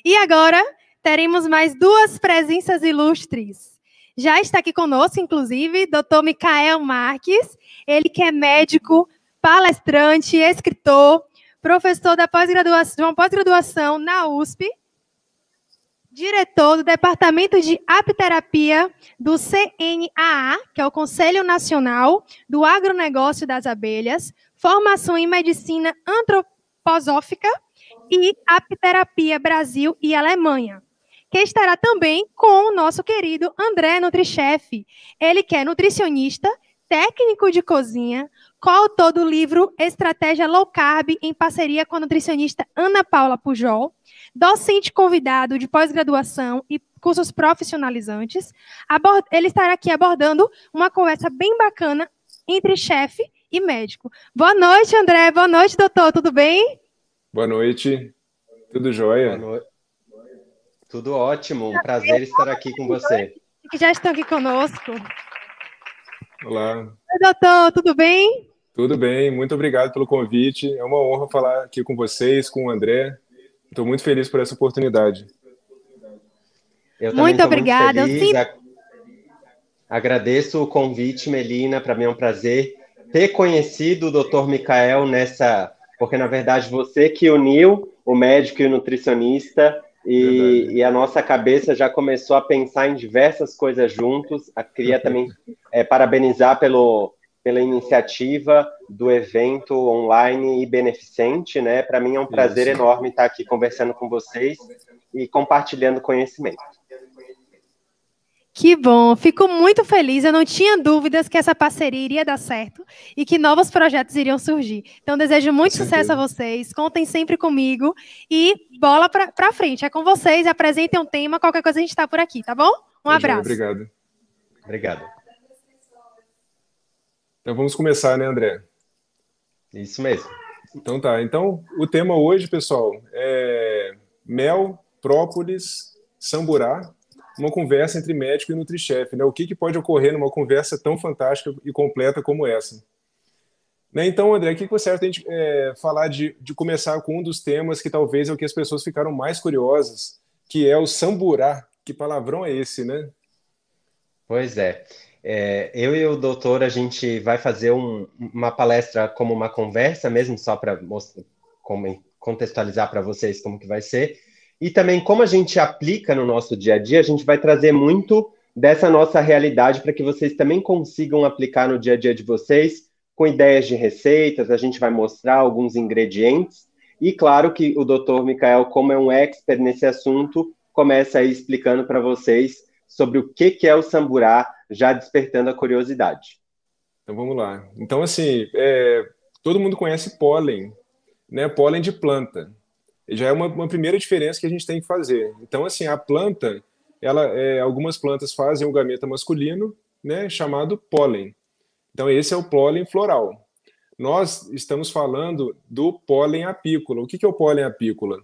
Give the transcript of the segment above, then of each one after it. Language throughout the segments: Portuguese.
E agora teremos mais duas presenças ilustres. Já está aqui conosco, inclusive, Dr. Micael Marques, ele que é médico, palestrante, escritor, professor de uma pós-graduação na USP, diretor do Departamento de Apiterapia do CNAA, que é o Conselho Nacional do Agronegócio das Abelhas, formação em Medicina Antroposófica e Apiterapia Brasil e Alemanha, que estará também com o nosso querido André NutriChef. Ele que é nutricionista, técnico de cozinha, coautor do livro Estratégia Low Carb, em parceria com a nutricionista Ana Paula Pujol, docente convidado de pós-graduação e cursos profissionalizantes. Ele estará aqui abordando uma conversa bem bacana entre chefe e médico. Boa noite, André. Boa noite, doutor. Tudo bem? Boa noite. Tudo jóia? Boa noite. Tudo ótimo. Um prazer estar aqui com você. Que já estão aqui conosco. Olá. Oi, doutor. Tudo bem? Tudo bem. Muito obrigado pelo convite. É uma honra falar aqui com vocês, com o André. Estou muito feliz por essa oportunidade. Eu também muito obrigada. Muito feliz. Agradeço o convite, Melina. Para mim é um prazer ter conhecido o Dr. Micael porque, na verdade, você que uniu o médico e o nutricionista e a nossa cabeça já começou a pensar em diversas coisas juntos. Queria também parabenizar pela iniciativa do evento online e beneficente, né? Para mim é um prazer enorme estar aqui conversando com vocês e compartilhando conhecimento. Que bom, fico muito feliz. Eu não tinha dúvidas que essa parceria iria dar certo e que novos projetos iriam surgir. Então, desejo muito sucesso a vocês. Contem sempre comigo e bola para frente. É com vocês, apresentem um tema, qualquer coisa a gente está por aqui, tá bom? Um abraço. Obrigado. Obrigado. Então, vamos começar, né, André? Isso mesmo. Então tá. Então, o tema hoje, pessoal, é mel, própolis, samburá, uma conversa entre médico e nutrichef, né? O que pode ocorrer numa conversa tão fantástica e completa como essa? Né? Então, André, o que você acha da gente falar de começar com um dos temas que talvez é o que as pessoas ficaram mais curiosas, que é o samburá. Que palavrão é esse, né? Pois é. Eu e o doutor, a gente vai fazer uma palestra como uma conversa mesmo, só para contextualizar para vocês como que vai ser. E também, como a gente aplica no nosso dia a dia, a gente vai trazer muito dessa nossa realidade para que vocês também consigam aplicar no dia a dia de vocês, com ideias de receitas, a gente vai mostrar alguns ingredientes. E claro que o Dr. Micael, como é um expert nesse assunto, começa aí explicando para vocês sobre o que é o samburá, já despertando a curiosidade. Então vamos lá. Então, assim, todo mundo conhece pólen, né? Pólen de planta. Já é uma primeira diferença que a gente tem que fazer. Então, assim, a planta, algumas plantas fazem um gameta masculino, né, chamado pólen. Então, esse é o pólen floral. Nós estamos falando do pólen apícola. O que é o pólen apícola?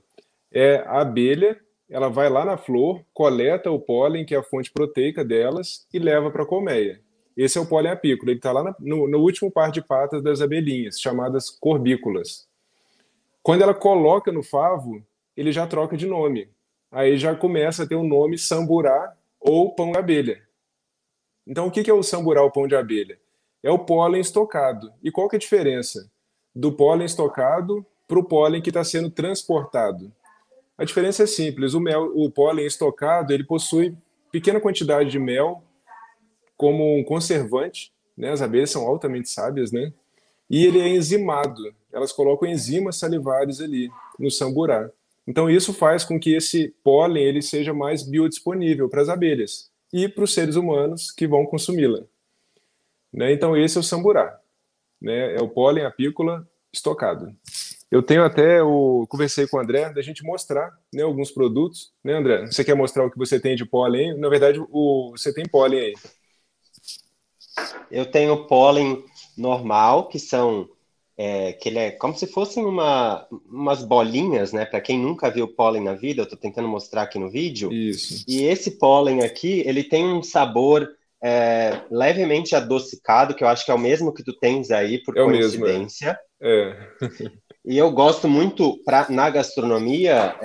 É a abelha, ela vai lá na flor, coleta o pólen, que é a fonte proteica delas, e leva para a colmeia. Esse é o pólen apícola. Ele está lá no último par de patas das abelhinhas, chamadas corbículas. Quando ela coloca no favo, ele já troca de nome. Aí já começa a ter o nome samburá ou pão de abelha. Então, o que é o samburá ou pão de abelha? É o pólen estocado. E qual que é a diferença do pólen estocado para o pólen que está sendo transportado? A diferença é simples. O pólen estocado, ele possui pequena quantidade de mel como um conservante, né? As abelhas são altamente sábias, né? E ele é enzimado. Elas colocam enzimas salivares ali no samburá. Então isso faz com que esse pólen ele seja mais biodisponível para as abelhas e para os seres humanos que vão consumi-la. Né? Então esse é o samburá. Né? É o pólen apícola estocado. Eu conversei com o André da gente mostrar, né, alguns produtos. Né, André? Você quer mostrar o que você tem de pólen? Na verdade, você tem pólen aí. Eu tenho pólen normal, que ele é como se fossem umas bolinhas, né? Para quem nunca viu pólen na vida, eu estou tentando mostrar aqui no vídeo. Isso. E esse pólen aqui, ele tem um sabor levemente adocicado, que eu acho que é o mesmo que tu tens aí, por coincidência. É. E eu gosto muito, na gastronomia,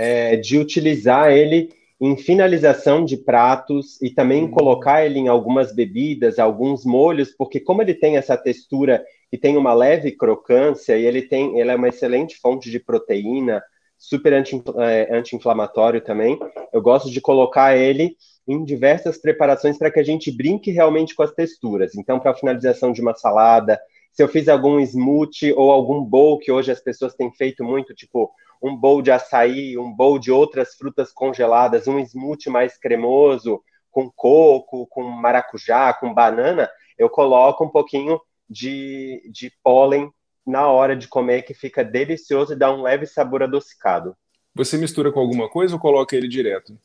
de utilizar ele em finalização de pratos e também colocar ele em algumas bebidas, alguns molhos, porque como ele tem essa textura que tem uma leve crocância e ele é uma excelente fonte de proteína, super anti-inflamatório também, eu gosto de colocar ele em diversas preparações para que a gente brinque realmente com as texturas. Então, para a finalização de uma salada, se eu fiz algum smoothie ou algum bowl que hoje as pessoas têm feito muito, tipo um bowl de açaí, um bowl de outras frutas congeladas, um smoothie mais cremoso, com coco, com maracujá, com banana, eu coloco um pouquinho de pólen na hora de comer, que fica delicioso e dá um leve sabor adocicado. Você mistura com alguma coisa ou coloca ele direto?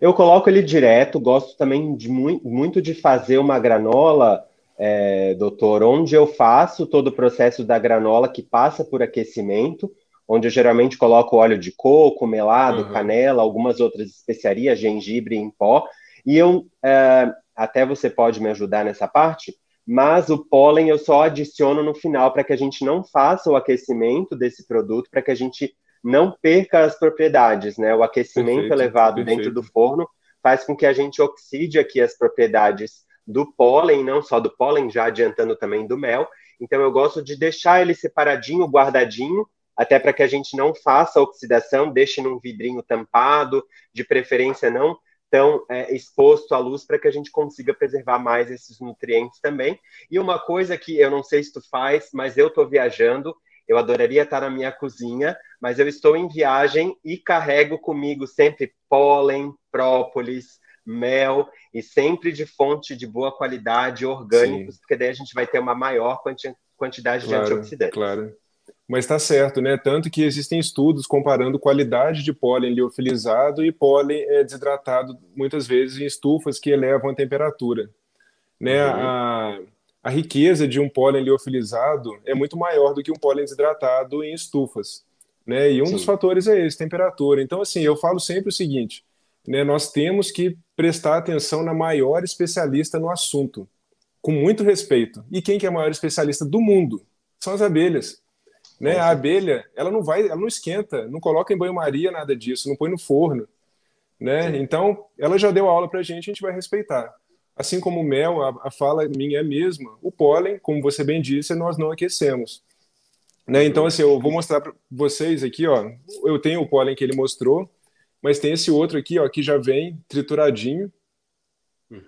Eu coloco ele direto, gosto também muito de fazer uma granola, doutor, onde eu faço todo o processo da granola que passa por aquecimento, onde eu geralmente coloco óleo de coco, melado, canela, algumas outras especiarias, gengibre em pó, e até você pode me ajudar nessa parte, mas o pólen eu só adiciono no final para que a gente não faça o aquecimento desse produto, para que a gente não perca as propriedades, né? O aquecimento elevado dentro do forno faz com que a gente oxide aqui as propriedades do pólen, não só do pólen, já adiantando também do mel. Então eu gosto de deixar ele separadinho, guardadinho, até para que a gente não faça oxidação, deixe num vidrinho tampado, de preferência não tão exposto à luz, para que a gente consiga preservar mais esses nutrientes também. E uma coisa que eu não sei se tu faz, mas eu estou viajando, eu adoraria estar na minha cozinha, mas eu estou em viagem e carrego comigo sempre pólen, própolis, mel, e sempre de fonte de boa qualidade, orgânicos, porque daí a gente vai ter uma maior quantidade de antioxidantes. Claro. Mas está certo, né? Tanto que existem estudos comparando qualidade de pólen liofilizado e pólen desidratado, muitas vezes em estufas que elevam a temperatura. Né? A riqueza de um pólen liofilizado é muito maior do que um pólen desidratado em estufas. Né? E um dos fatores é esse, temperatura. Então, assim, eu falo sempre o seguinte, né? Nós temos que prestar atenção na maior especialista no assunto, com muito respeito. E quem que é a maior especialista do mundo? São as abelhas. Né? A abelha, ela não esquenta, não coloca em banho-maria, nada disso, não põe no forno. Né? Então, ela já deu aula para a gente vai respeitar. Assim como o mel, a fala minha é a mesma. O pólen, como você bem disse, nós não aquecemos. Né? Então, assim, eu vou mostrar para vocês aqui, ó. Eu tenho o pólen que ele mostrou, mas tem esse outro aqui, ó, que já vem trituradinho,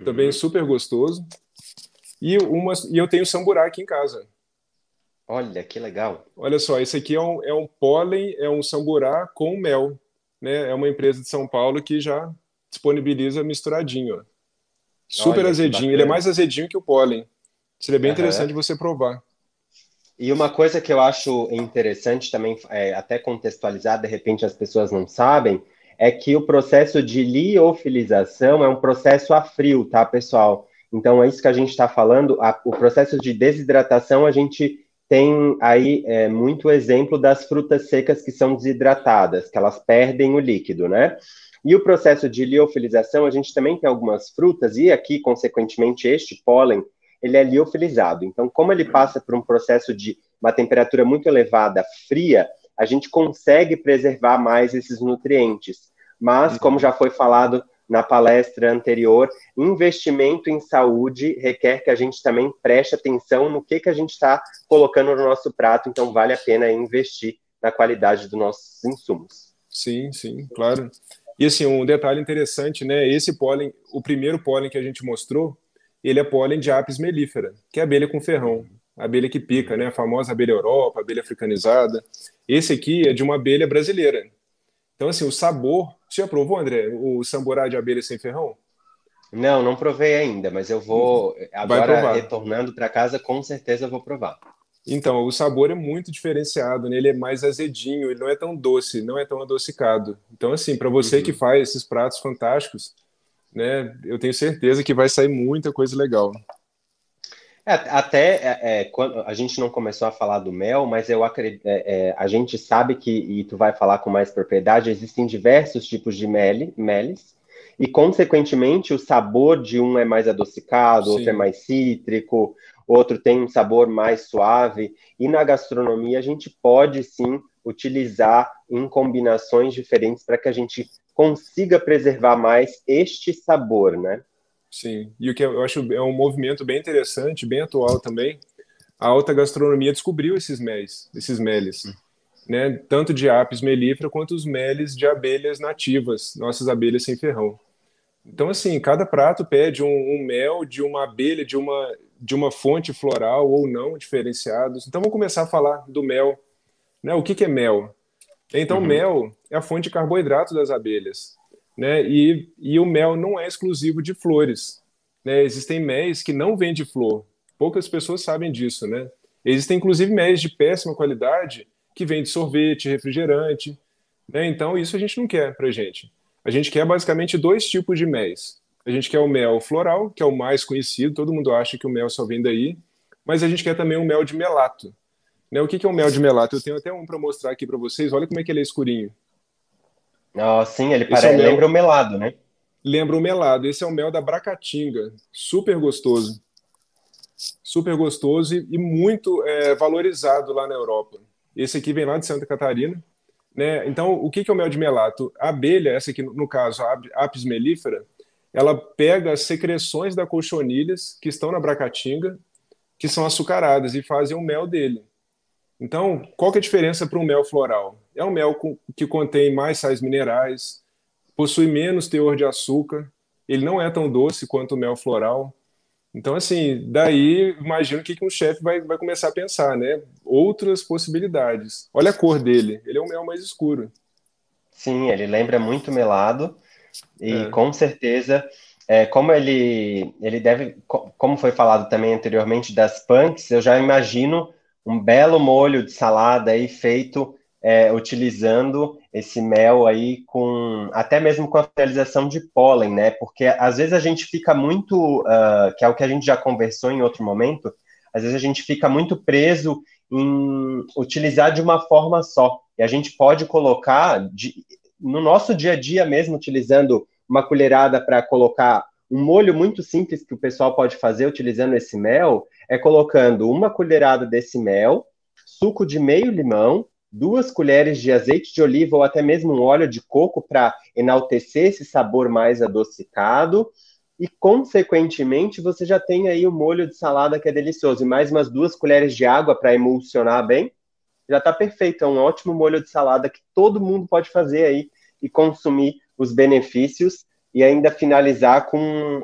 também super gostoso. E eu tenho samburá aqui em casa. Olha, que legal. Olha só, esse aqui é um pólen, é um samburá com mel. Né? É uma empresa de São Paulo que já disponibiliza misturadinho. Ó. Super azedinho. Ele é mais azedinho que o pólen. Seria bem interessante você provar. E uma coisa que eu acho interessante também, até contextualizar, de repente as pessoas não sabem, é que o processo de liofilização é um processo a frio, tá, pessoal? Então é isso que a gente está falando. O processo de desidratação, a gente tem aí muito exemplo das frutas secas que são desidratadas, que elas perdem o líquido, né? E o processo de liofilização, a gente também tem algumas frutas, e aqui, consequentemente, este pólen, ele é liofilizado. Então, como ele passa por um processo de uma temperatura muito elevada, fria, a gente consegue preservar mais esses nutrientes. Mas, como já foi falado na palestra anterior, investimento em saúde requer que a gente também preste atenção no que a gente está colocando no nosso prato, então vale a pena investir na qualidade dos nossos insumos. Sim, claro. E assim, um detalhe interessante, né? Esse pólen, o primeiro pólen que a gente mostrou, ele é pólen de Apis mellifera, que é abelha com ferrão, a abelha que pica, né? A famosa abelha Europa, abelha africanizada. Esse aqui é de uma abelha brasileira. Então, assim, o sabor... Você já provou, André, o samburá de abelha sem ferrão? Não provei ainda, mas eu vou... Agora, retornando para casa, com certeza eu vou provar. Então, o sabor é muito diferenciado, né? Ele é mais azedinho, ele não é tão doce, não é tão adocicado. Então, assim, para você que faz esses pratos fantásticos, né, eu tenho certeza que vai sair muita coisa legal. Quando a gente não começou a falar do mel, mas eu acredito, a gente sabe que, e tu vai falar com mais propriedade, existem diversos tipos de meles, e consequentemente o sabor de um é mais adocicado, outro é mais cítrico, outro tem um sabor mais suave. E na gastronomia a gente pode sim utilizar em combinações diferentes para que a gente consiga preservar mais este sabor, né? Sim, e o que eu acho é um movimento bem interessante, bem atual também. A alta gastronomia descobriu esses meles, né? Tanto de apis mellifera quanto os meles de abelhas nativas, nossas abelhas sem ferrão. Então, assim, cada prato pede um mel de uma abelha, de uma fonte floral ou não diferenciados. Então, vamos começar a falar do mel, né? O que que é mel? Então, mel é a fonte de carboidrato das abelhas, né? E o mel não é exclusivo de flores, né? Existem méis que não vêm de flor. Poucas pessoas sabem disso, né? Existem, inclusive, méis de péssima qualidade que vêm de sorvete, refrigerante, né? Então, isso a gente não quer pra gente. A gente quer basicamente dois tipos de méis. A gente quer o mel floral, que é o mais conhecido, todo mundo acha que o mel só vem daí, mas a gente quer também o mel de melato, né? O que que é o mel de melato? Eu tenho até um para mostrar aqui para vocês. Olha como é que ele é escurinho. Sim, ele Esse é o lembra mel, o melado, né? lembra o melado. Esse é o mel da Bracatinga. Super gostoso. Super gostoso e muito valorizado lá na Europa. Esse aqui vem lá de Santa Catarina, né? Então, o que que é o mel de melato? A abelha, essa aqui no caso, a Apis mellifera, ela pega as secreções da cochonilhas que estão na Bracatinga, que são açucaradas, e fazem o mel dele. Então, qual que é a diferença para um mel floral? É um mel que contém mais sais minerais, possui menos teor de açúcar, ele não é tão doce quanto o mel floral. Então, assim, daí imagino que um chefe vai começar a pensar, né? Outras possibilidades. Olha a cor dele, ele é um mel mais escuro. Sim, ele lembra muito melado e É, com certeza, como ele deve, como foi falado também anteriormente das punks, eu já imagino um belo molho de salada aí feito utilizando esse mel aí com até mesmo com a finalização de pólen, né? Porque às vezes a gente fica muito, que é o que a gente já conversou em outro momento, às vezes a gente fica muito preso em utilizar de uma forma só. E a gente pode colocar no nosso dia a dia mesmo, utilizando uma colherada para colocar um molho muito simples que o pessoal pode fazer utilizando esse mel, é colocando uma colherada desse mel, suco de meio limão, 2 colheres de azeite de oliva ou até mesmo um óleo de coco para enaltecer esse sabor mais adocicado. E, consequentemente, você já tem aí o molho de salada que é delicioso. E mais umas 2 colheres de água para emulsionar bem. Já está perfeito. É um ótimo molho de salada que todo mundo pode fazer aí e consumir os benefícios e ainda finalizar com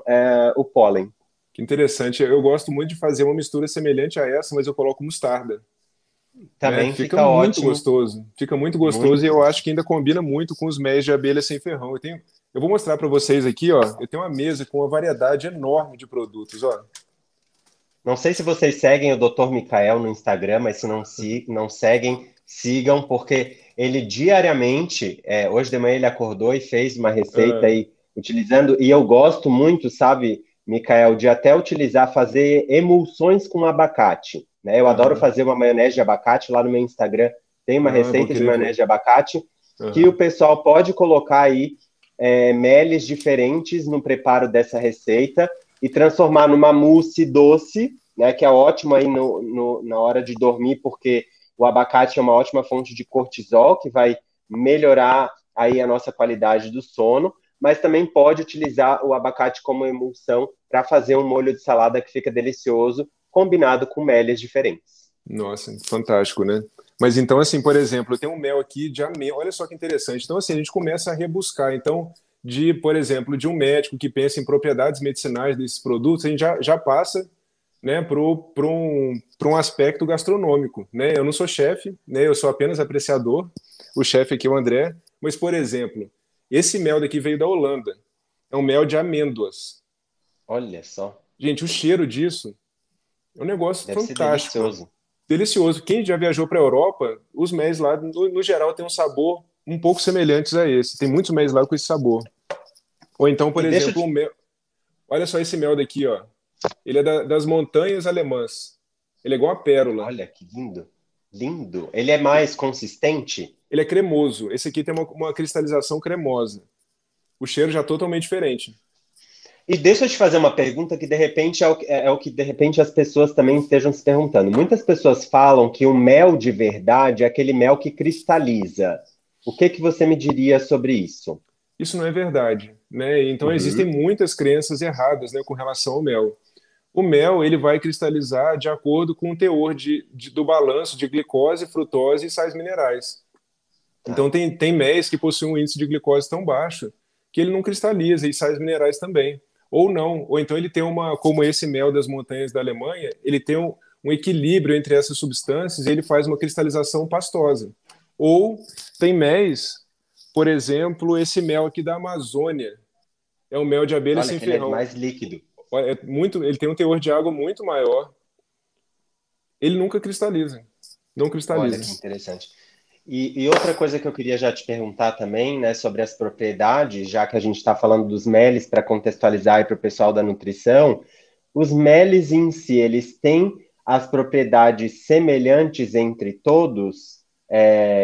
o pólen. que interessante. Eu gosto muito de fazer uma mistura semelhante a essa, mas eu coloco mostarda, né? Também Fica fica muito ótimo. gostoso. Fica muito gostoso Muito e eu bom. acho que ainda combina muito com os mel de abelha sem ferrão. Eu vou mostrar para vocês aqui, ó. Eu tenho uma mesa com uma variedade enorme de produtos, ó. Não sei se vocês seguem o Dr. Mikael no Instagram, mas se não seguem, sigam, porque ele diariamente, hoje de manhã ele acordou e fez uma receita Ah, aí utilizando, e eu gosto muito, sabe, Mikael, de até utilizar, fazer emulsões com abacate, né? Eu adoro aham. fazer uma maionese de abacate, lá no meu Instagram tem uma Ah, vou receita de querer maionese ver. de abacate, que o Aham. pessoal pode colocar aí meles diferentes no preparo dessa receita, e transformar numa mousse doce, né, que é ótimo aí na hora de dormir, porque o abacate é uma ótima fonte de cortisol, que vai melhorar aí a nossa qualidade do sono, mas também pode utilizar o abacate como emulsão para fazer um molho de salada que fica delicioso, combinado com meles diferentes. Nossa, fantástico, né? Mas então, assim, por exemplo, eu tenho um mel aqui de amêndoa. Olha só que interessante. Então, assim, a gente começa a rebuscar. Então, por exemplo, de um médico que pensa em propriedades medicinais desses produtos, a gente já passa, né, para um aspecto gastronômico, né? Eu não sou chefe, né? Eu sou apenas apreciador. O chefe aqui é o André. Mas, por exemplo, esse mel daqui veio da Holanda. É um mel de amêndoas. Olha só, Gente, o cheiro disso é um negócio deve ser fantástico. delicioso. Delicioso. Quem já viajou para a Europa, os mel lá, no geral, tem um sabor um pouco semelhantes a esse. Tem muitos mel lá com esse sabor. Ou então, por E deixa eu exemplo, o te... mel. Olha só esse mel daqui, ó. Ele é das montanhas alemãs. Ele é igual a pérola. Olha que lindo, lindo. Ele é mais consistente? Ele é cremoso. Esse aqui tem uma cristalização cremosa. O cheiro já é totalmente diferente. E deixa eu te fazer uma pergunta que de repente é o que de repente as pessoas também estejam se perguntando. Muitas pessoas falam que o mel de verdade é aquele mel que cristaliza. O que que você me diria sobre isso? Isso não é verdade, né? Então existem Uhum. muitas crenças erradas, né, com relação ao mel. O mel ele vai cristalizar de acordo com o teor do balanço de glicose, frutose e sais minerais. Tá. Então tem méis que possuem um índice de glicose tão baixo que ele não cristaliza, e sais minerais também. Ou não, ou então ele tem como esse mel das montanhas da Alemanha, ele tem um equilíbrio entre essas substâncias e ele faz uma cristalização pastosa. Ou tem méis, por exemplo, esse mel aqui da Amazônia, é um mel de abelha Olha sem que ele é ferrão. mais líquido. Ele tem um teor de água muito maior. Ele nunca cristaliza. Não Olha cristaliza. que interessante. E outra coisa que eu queria já te perguntar também, né, sobre as propriedades, já que a gente está falando dos meles para contextualizar aí para o pessoal da nutrição, os meles em si, eles têm as propriedades semelhantes entre todos,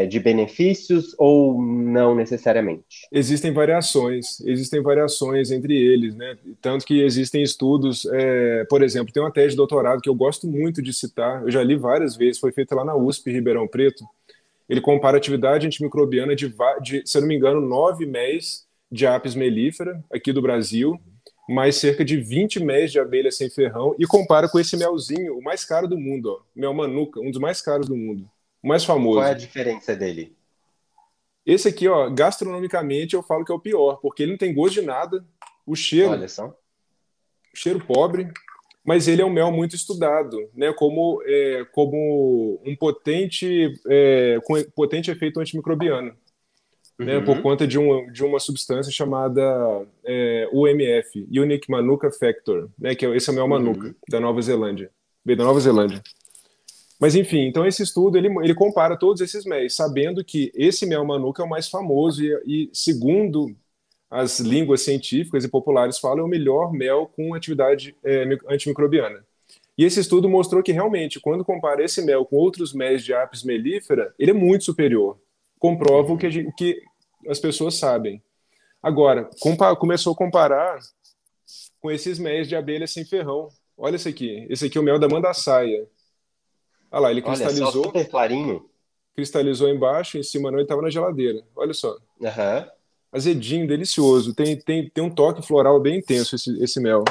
de benefícios ou não necessariamente? Existem variações entre eles, né? Tanto que existem estudos, por exemplo, tem uma tese de doutorado que eu gosto muito de citar, eu já li várias vezes, foi feita lá na USP, Ribeirão Preto. Ele compara a atividade antimicrobiana se eu não me engano, 9 méis de apis mellifera, aqui do Brasil, mais cerca de 20 méis de abelha sem ferrão, e compara com esse melzinho, o mais caro do mundo, ó, mel manuka, um dos mais caros do mundo, o mais Qual é a famoso. diferença dele? Esse aqui, ó, gastronomicamente, eu falo que é o pior, porque ele não tem gosto de nada, o cheiro, Olha só. cheiro pobre, mas ele é um mel muito estudado, né, como um potente efeito antimicrobiano, né, por Uhum, conta de uma substância chamada UMF, Unique Manuka Factor, né, esse é o mel Manuka, uhum. da Nova Zelândia, veio da Nova Zelândia. Mas enfim, então esse estudo ele compara todos esses méis, sabendo que esse mel Manuka é o mais famoso e segundo as línguas científicas e populares falam, é o melhor mel com atividade antimicrobiana. E esse estudo mostrou que realmente, quando compara esse mel com outros méis de apis mellifera, ele é muito superior. Comprova o que as pessoas sabem. Agora, começou a comparar com esses méis de abelha sem ferrão. Olha esse aqui. Esse aqui é o mel da mandaçaia. Olha lá, ele Olha só, super clarinho. cristalizou embaixo, em cima não, ele estava na geladeira. Olha só. Aham. Azedinho, delicioso. Tem um toque floral bem intenso esse mel.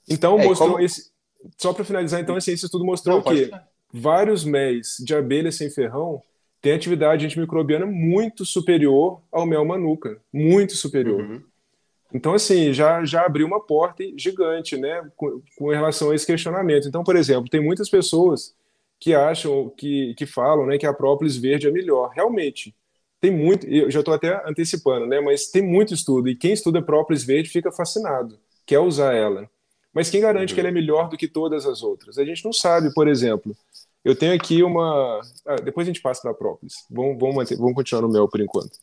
Então, E mostrou como... esse. Só para finalizar, então, esse estudo mostrou Não, pode que falar. vários méis de abelha sem ferrão têm atividade antimicrobiana muito superior ao mel manuka. Muito superior. Uhum. Então, assim, já abriu uma porta gigante, né, com relação a esse questionamento. Então, por exemplo, tem muitas pessoas que acham, que falam, né, que a própolis verde é melhor. Realmente, tem muito, eu já estou até antecipando, né, mas tem muito estudo, e quem estuda própolis verde fica fascinado, quer usar ela. Mas quem garante que ela é Uhum. melhor do que todas as outras? A gente não sabe, por exemplo. Eu tenho aqui uma. Depois a gente passa para a própolis. Vamos continuar no mel por enquanto.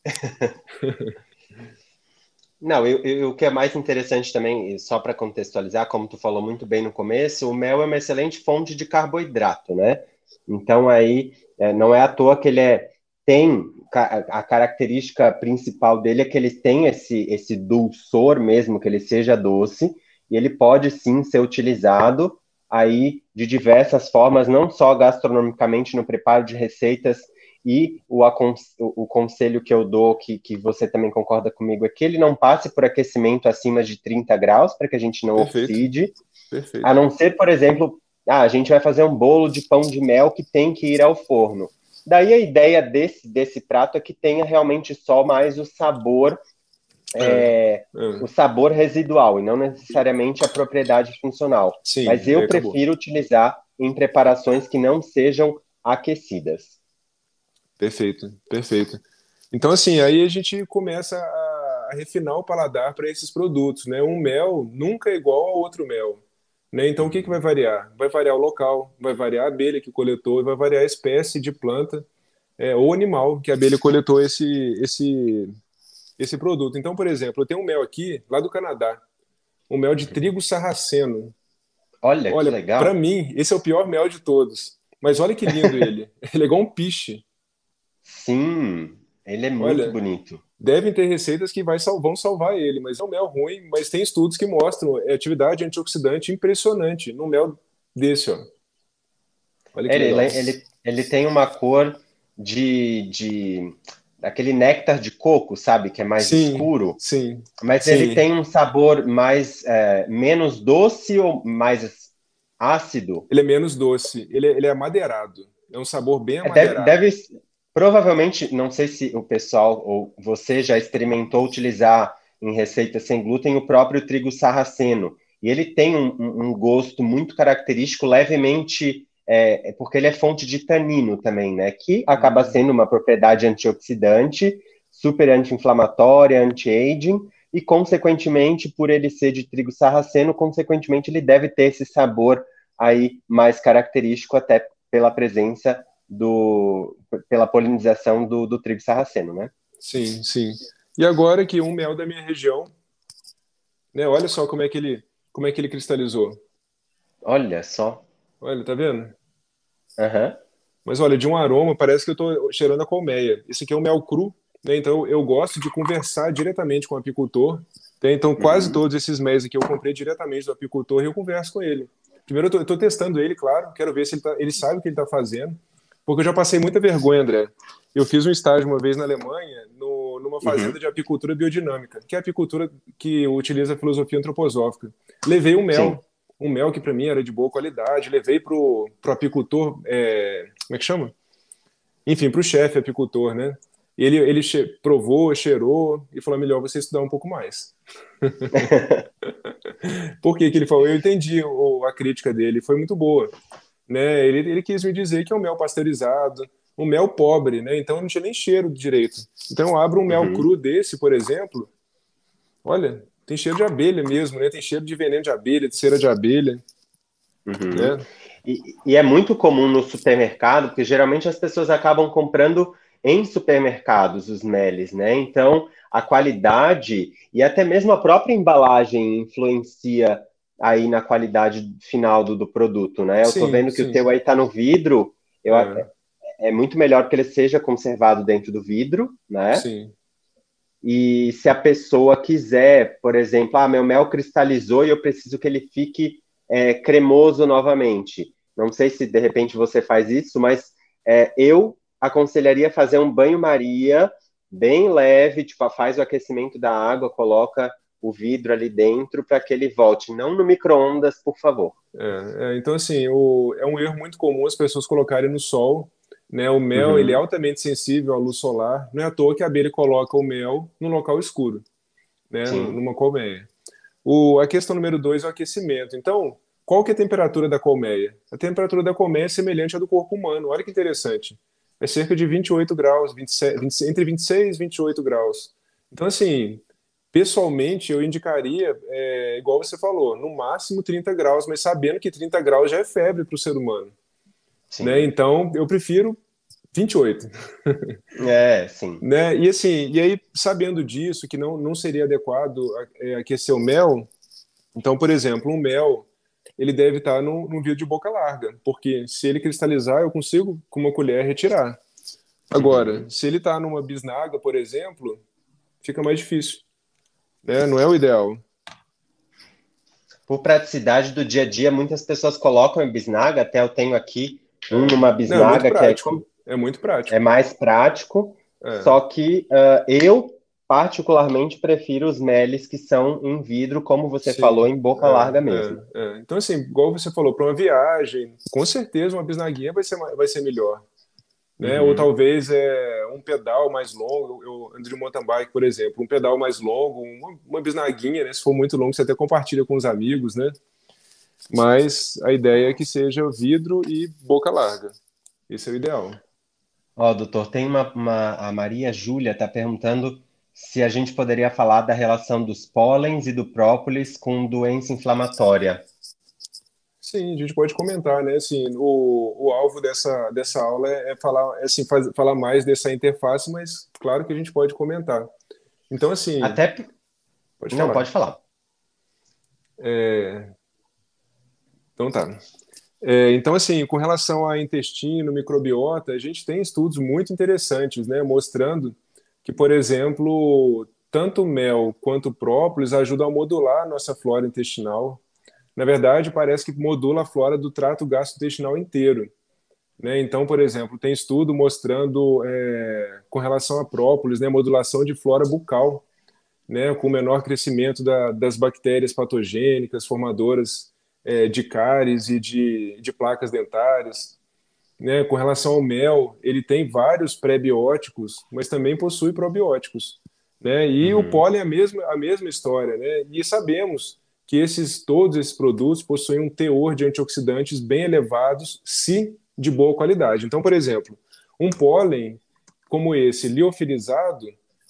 Não, o que é mais interessante também, e só para contextualizar, como tu falou muito bem no começo, o mel é uma excelente fonte de carboidrato, né? Então aí não é à toa que tem a característica principal dele é que ele tem esse dulçor mesmo, que ele seja doce, e ele pode sim ser utilizado aí de diversas formas, não só gastronomicamente no preparo de receitas. E o conselho que eu dou, que você também concorda comigo, é que ele não passe por aquecimento acima de 30 graus, para que a gente não Perfeito, oxide, a perfeito. não ser, por exemplo, a gente vai fazer um bolo de pão de mel que tem que ir ao forno. Daí a ideia desse prato é que tenha realmente só mais É, o é. sabor residual, e não necessariamente a propriedade funcional. Mas Sim, eu acabou. prefiro utilizar em preparações que não sejam aquecidas. Perfeito, perfeito. Então, assim, aí a gente começa a refinar o paladar para esses produtos, né? Um mel nunca é igual ao outro mel, né? Então, o que que vai Uhum. variar? Vai variar o local, vai variar a abelha que coletou, e vai variar a espécie de planta ou animal que a abelha coletou esse produto. Então, por exemplo, eu tenho um mel aqui, lá do Canadá, um mel de Uhum. trigo sarraceno. Olha que Olha, para legal. mim, esse é o pior mel de todos. Mas olha que lindo ele. Ele é igual um piche. Sim, ele é muito Olha, bonito. devem ter receitas que vão salvar ele, mas é um mel ruim, mas tem estudos que mostram atividade antioxidante impressionante no mel desse, ó. Olha que Ele, legal. ele, ele, ele tem uma cor de daquele néctar de coco, sabe? Que é mais Sim, escuro. sim, Mas ele sim. tem um sabor mais menos doce ou mais ácido? Ele é menos doce, ele é amadeirado. É um sabor bem Deve, amadeirado. deve, provavelmente, não sei se o pessoal ou você já experimentou utilizar em receitas sem glúten o próprio trigo sarraceno. E ele tem um gosto muito característico, levemente, porque ele é fonte de tanino também, né? Que acaba Hum, sendo uma propriedade antioxidante, super anti-inflamatória, anti-aging, e, consequentemente, por ele ser de trigo sarraceno, consequentemente, ele deve ter esse sabor aí mais característico, até pela presença pela polinização do trigo sarraceno, né? sim, sim. E agora que um mel da minha região, né? Olha só como é que ele cristalizou. Olha só. Olha, tá vendo? Aham. Mas olha, de um aroma, parece que eu estou cheirando a colmeia. Esse aqui é um mel cru, né? Então eu gosto de conversar diretamente com o apicultor. Né? Então quase Uhum. todos esses mels aqui eu comprei diretamente do apicultor e eu converso com ele. Primeiro eu tô testando ele, claro, quero ver se ele sabe o que ele está fazendo, porque eu já passei muita vergonha, André. Eu fiz um estágio uma vez na Alemanha, numa fazenda Uhum. de apicultura biodinâmica, que é a apicultura que utiliza a filosofia antroposófica. Levei Sim. um mel que para mim era de boa qualidade, levei pro apicultor, como é que chama? Enfim, pro chefe apicultor, né? E ele provou, cheirou e falou: melhor você estudar um pouco mais. Por que que ele falou? Eu entendi a crítica dele, foi muito boa. Né? Ele quis me dizer que é um mel pasteurizado, um mel pobre, né? Então não tinha nem cheiro direito. Então eu abro um mel Uhum. cru desse, por exemplo, olha, tem cheiro de abelha mesmo, né? Tem cheiro de veneno de abelha, de cera de abelha, Uhum. né? E é muito comum no supermercado, porque geralmente as pessoas acabam comprando em supermercados os meles, né? Então, a qualidade e até mesmo a própria embalagem influencia aí na qualidade final do produto, né? Eu tô Sim, vendo que o teu sim. aí tá no vidro, É, é muito melhor que ele seja conservado dentro do vidro, né? sim. E se a pessoa quiser, por exemplo, meu mel cristalizou e eu preciso que ele fique cremoso novamente. Não sei se de repente você faz isso, mas eu aconselharia fazer um banho-maria bem leve, tipo, faz o aquecimento da água, coloca o vidro ali dentro para que ele volte. Não no micro-ondas, por favor. Então, assim, é um erro muito comum as pessoas colocarem no sol, né? O mel, ele é Uhum, altamente sensível à luz solar. Não é à toa que a abelha coloca o mel no local escuro, né? sim. Numa colmeia. A questão número dois é o aquecimento. Então, qual que é a temperatura da colmeia? A temperatura da colmeia é semelhante à do corpo humano. Olha que interessante. É cerca de 28 graus, 27, entre 26 e 28 graus. Então, assim, pessoalmente, eu indicaria, igual você falou, no máximo 30 graus, mas sabendo que 30 graus já é febre para o ser humano. Né? Sim. Então, eu prefiro 28. Sim. Né? E assim, e aí, sabendo disso, que não seria adequado aquecer o mel, então, por exemplo, um mel, ele deve estar num vidro de boca larga, porque se ele cristalizar, eu consigo, com uma colher, retirar. Agora, Uhum. se ele está numa bisnaga, por exemplo, fica mais difícil, né? Não é o ideal. Por praticidade do dia a dia, muitas pessoas colocam em bisnaga, até eu tenho aqui numa Não, é muito bisnaga que prático. É muito é prático. mais prático, É, só que eu particularmente prefiro os meles que são em vidro, como você falou, sim. em boca larga mesmo. Então, assim, igual você falou, para uma viagem, com certeza uma bisnaguinha vai ser melhor. Né? Ou Uhum. talvez um pedal mais longo. Eu ando de mountain bike, por exemplo, um pedal mais longo, uma bisnaguinha, né? Se for muito longo, você até compartilha com os amigos, né? Mas a ideia é que seja vidro e boca larga. Esse é o ideal. Ó, doutor, tem a Maria Júlia está perguntando se a gente poderia falar da relação dos pólens e do própolis com doença inflamatória. Sim, a gente pode comentar, né? Assim, o alvo dessa aula é falar, assim, falar mais dessa interface, mas claro que a gente pode comentar. Então, assim, Até. pode Não, falar. pode falar. É, então tá. Então, assim, com relação a intestino, microbiota, a gente tem estudos muito interessantes, né, mostrando que, por exemplo, tanto o mel quanto o própolis ajudam a modular a nossa flora intestinal. Na verdade, parece que modula a flora do trato gastrointestinal inteiro, né? Então, por exemplo, tem estudo mostrando, com relação a própolis, né, modulação de flora bucal, né, com menor crescimento das bactérias patogênicas, formadoras de cáries e de placas dentárias. Né? Com relação ao mel, ele tem vários pré-bióticos, mas também possui probióticos. Né? E o Uhum. pólen é a mesma história. Né? E sabemos que todos esses produtos possuem um teor de antioxidantes bem elevados, se de boa qualidade. Então, por exemplo, um pólen como esse, liofilizado,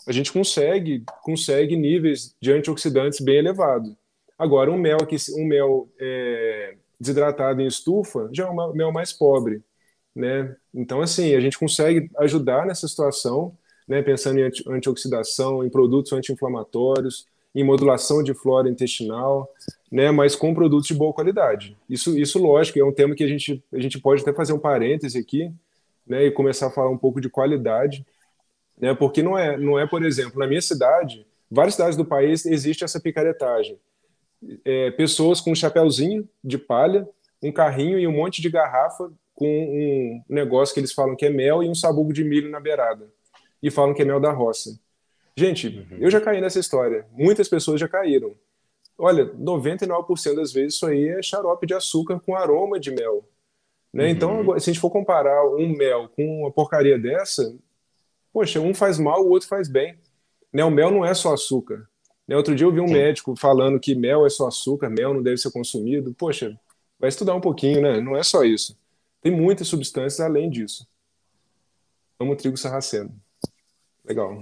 a gente consegue níveis de antioxidantes bem elevados. Agora, um mel desidratado em estufa já é um mel mais pobre, né? Então, assim, a gente consegue ajudar nessa situação, né? Pensando em antioxidação, em produtos anti-inflamatórios, em modulação de flora intestinal, né? Mas com produtos de boa qualidade. Isso lógico, é um tema que a gente pode até fazer um parêntese aqui, né? E começar a falar um pouco de qualidade, né? Porque não é, por exemplo, na minha cidade, várias cidades do país existe essa picaretagem. Pessoas com um chapéuzinho de palha, um carrinho e um monte de garrafa com um negócio que eles falam que é mel e um sabugo de milho na beirada. E falam que é mel da roça. Gente, eu Uhum. já caí nessa história. Muitas pessoas já caíram. Olha, 99% das vezes isso aí é xarope de açúcar com aroma de mel. Né? Então, Uhum. agora, se a gente for comparar um mel com uma porcaria dessa, poxa, um faz mal, o outro faz bem. Né? O mel não é só açúcar. Né? Outro dia eu vi um Sim. médico falando que mel é só açúcar, mel não deve ser consumido. Poxa, vai estudar um pouquinho, né? Não é só isso. Tem muitas substâncias além disso. Amo trigo sarraceno. Legal.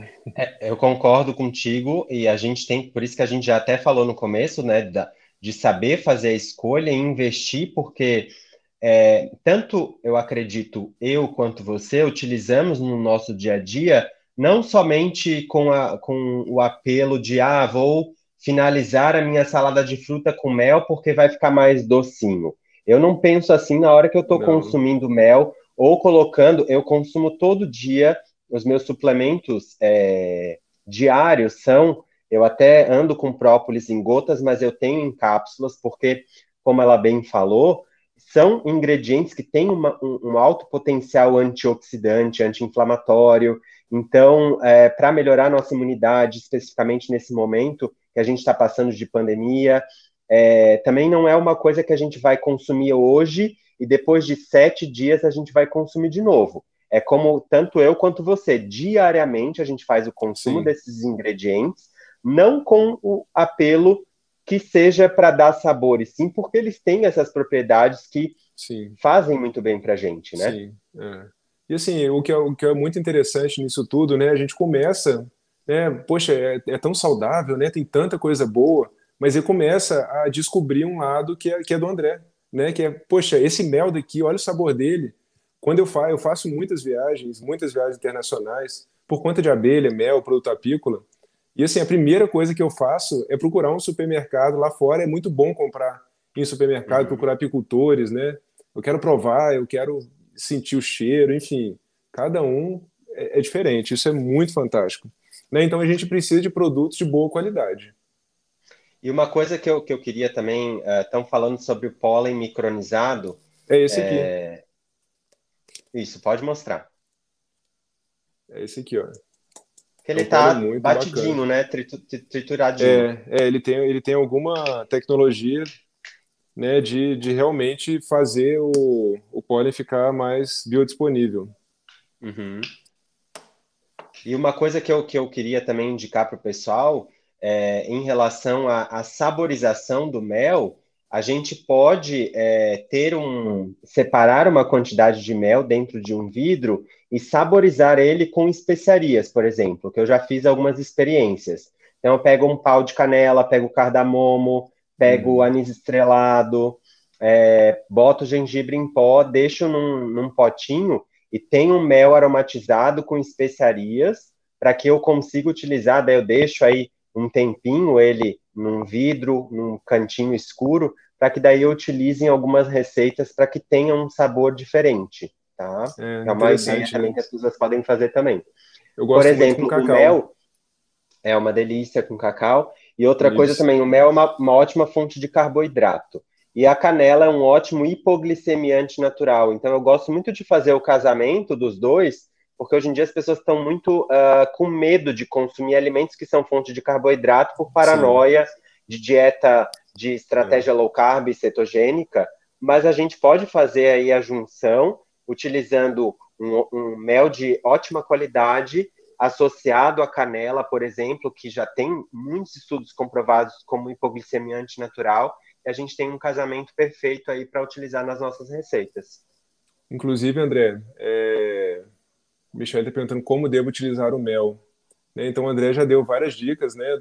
Eu concordo contigo e a gente tem, por isso que a gente já até falou no começo, né, de saber fazer a escolha e investir, porque tanto eu acredito, eu quanto você, utilizamos no nosso dia a dia, não somente com o apelo de, vou finalizar a minha salada de fruta com mel porque vai ficar mais docinho. Eu não penso assim na hora que eu estou Não. consumindo mel ou colocando, eu consumo todo dia os meus suplementos diários são, eu até ando com própolis em gotas, mas eu tenho em cápsulas, porque, como ela bem falou, são ingredientes que têm um alto potencial antioxidante, anti-inflamatório. Então, para melhorar a nossa imunidade, especificamente nesse momento que a gente está passando de pandemia, também não é uma coisa que a gente vai consumir hoje e depois de 7 dias a gente vai consumir de novo. É como tanto eu quanto você, diariamente a gente faz o consumo Sim, desses ingredientes, não com o apelo que seja para dar sabor, e sim porque eles têm essas propriedades que sim, fazem muito bem para a gente, né? sim. E assim, o que é muito interessante nisso tudo, né? A gente começa, né? Poxa, é tão saudável, né? Tem tanta coisa boa, mas ele começa a descobrir um lado que é do André, né? Que é, poxa, esse mel daqui, olha o sabor dele. Quando eu faço muitas viagens internacionais, por conta de abelha, mel, produto apícola. E assim, a primeira coisa que eu faço é procurar um supermercado lá fora. É muito bom comprar em supermercado, Uhum. procurar apicultores, né? Eu quero provar, eu quero sentir o cheiro, enfim. Cada um é diferente. Isso é muito fantástico. Né? Então a gente precisa de produtos de boa qualidade. E uma coisa que eu queria também, estão falando sobre o pólen micronizado. É esse aqui. Isso, pode mostrar. É esse aqui, ó. Que É ele um pólen tá muito bacana. batidinho, né? Trituradinho. Ele tem alguma tecnologia, né, de realmente fazer o pólen ficar mais biodisponível. Uhum. E uma coisa que eu queria também indicar para o pessoal, em relação à saborização do mel, a gente pode separar uma quantidade de mel dentro de um vidro e saborizar ele com especiarias, por exemplo, que eu já fiz algumas experiências. Então, eu pego um pau de canela, pego cardamomo, pego Uhum. anis estrelado, boto gengibre em pó, deixo num potinho e tem um mel aromatizado com especiarias para que eu consiga utilizar, daí eu deixo aí um tempinho ele num vidro, num cantinho escuro, para que daí eu utilize em algumas receitas para que tenha um sabor diferente, tá? É uma ideia Interessante, também né? que as pessoas podem fazer também. Eu Por gosto muito com exemplo, o cacau. mel é uma delícia com cacau. E outra coisa Isso. também, o mel é uma ótima fonte de carboidrato. E a canela é um ótimo hipoglicemiante natural. Então, eu gosto muito de fazer o casamento dos dois, porque hoje em dia as pessoas estão muito com medo de consumir alimentos que são fonte de carboidrato por Sim. paranoia de dieta, de É. estratégia low carb e cetogênica. Mas a gente pode fazer aí a junção utilizando um mel de ótima qualidade associado à canela, por exemplo, que já tem muitos estudos comprovados como hipoglicemiante natural, e a gente tem um casamento perfeito aí para utilizar nas nossas receitas. Inclusive, André, Michel está perguntando como devo utilizar o mel. Né? Então, o André já deu várias dicas, né,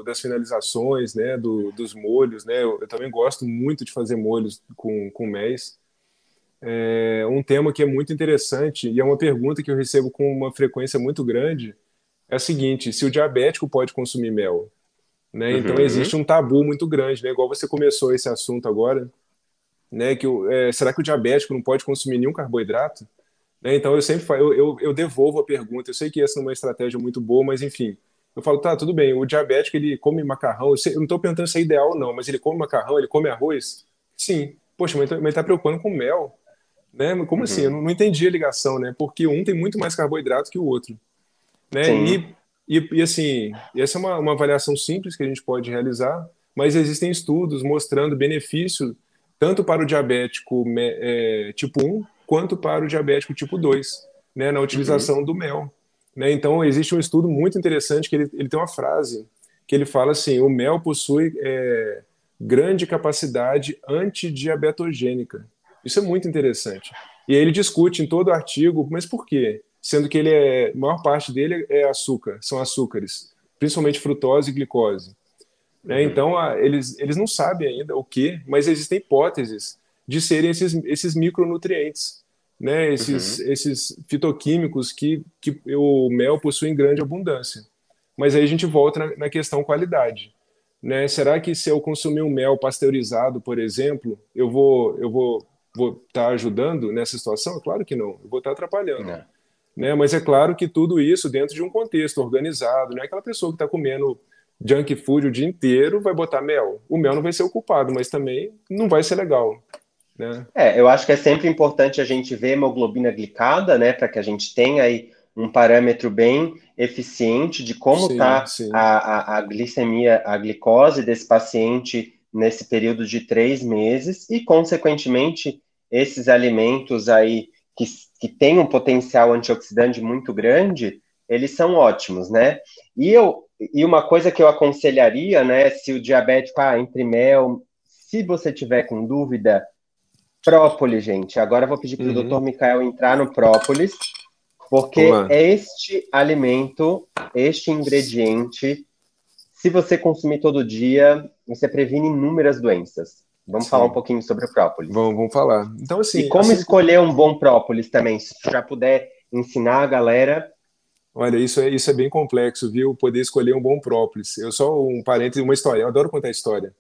das finalizações, né, dos molhos. Né? Eu também gosto muito de fazer molhos com méis. Um tema que é muito interessante e é uma pergunta que eu recebo com uma frequência muito grande é a seguinte: se o diabético pode consumir mel? Né? Então, Uhum. existe um tabu muito grande, né? Igual você começou esse assunto agora, né? Será que o diabético não pode consumir nenhum carboidrato? Né? Então eu sempre eu devolvo a pergunta. Eu sei que essa não é uma estratégia muito boa, mas enfim, eu falo, tá, tudo bem. O diabético ele come macarrão. Eu não estou perguntando se é ideal ou não, mas ele come macarrão, ele come arroz? Sim. Poxa, mas ele tá preocupando com mel, né? Mas como assim? Eu Uhum. não entendi a ligação, né? Porque um tem muito mais carboidrato que o outro, né? Sim. Assim, essa é uma avaliação simples que a gente pode realizar, mas existem estudos mostrando benefício tanto para o diabético tipo 1 quanto para o diabético tipo 2, né, na Uhum. utilização do mel. Né? Então, existe um estudo muito interessante que ele tem uma frase que ele fala assim: o mel possui grande capacidade antidiabetogênica. Isso é muito interessante. E aí ele discute em todo o artigo, mas por quê? Sendo que a maior parte dele é açúcar, são açúcares, principalmente frutose e glicose. Né? Uhum. Então, eles não sabem ainda o que, mas existem hipóteses de serem esses micronutrientes, né? Uhum. Esses fitoquímicos que o mel possui em grande abundância. Mas aí a gente volta na questão qualidade. Né? Será que se eu consumir um mel pasteurizado, por exemplo, vou estar ajudando nessa situação? Claro que não, eu vou estar atrapalhando. Não. Né? Mas é claro que tudo isso dentro de um contexto organizado, não é aquela pessoa que está comendo junk food o dia inteiro vai botar mel. O mel não vai ser o culpado, mas também não vai ser legal, né? Eu acho que é sempre importante a gente ver hemoglobina glicada, né, para que a gente tenha aí um parâmetro bem eficiente de como Sim, está sim. a glicemia, a glicose desse paciente nesse período de 3 meses e, consequentemente, esses alimentos aí que têm um potencial antioxidante muito grande, eles são ótimos, né? E uma coisa que eu aconselharia, né, se o diabético, entre mel, se você tiver com dúvida, própolis, gente. Agora eu vou pedir para o Dr. Uhum. Mikael entrar no própolis, Vamos porque lá. é este alimento, este ingrediente, se você consumir todo dia, você previne inúmeras doenças. Vamos falar um Sim. pouquinho sobre o própolis. Vamos falar. Então, E assim, como escolher um bom própolis também, se já puder ensinar a galera. olha, isso é bem complexo, viu? Poder escolher um bom própolis. Eu só um parêntese, uma história. Eu adoro contar história.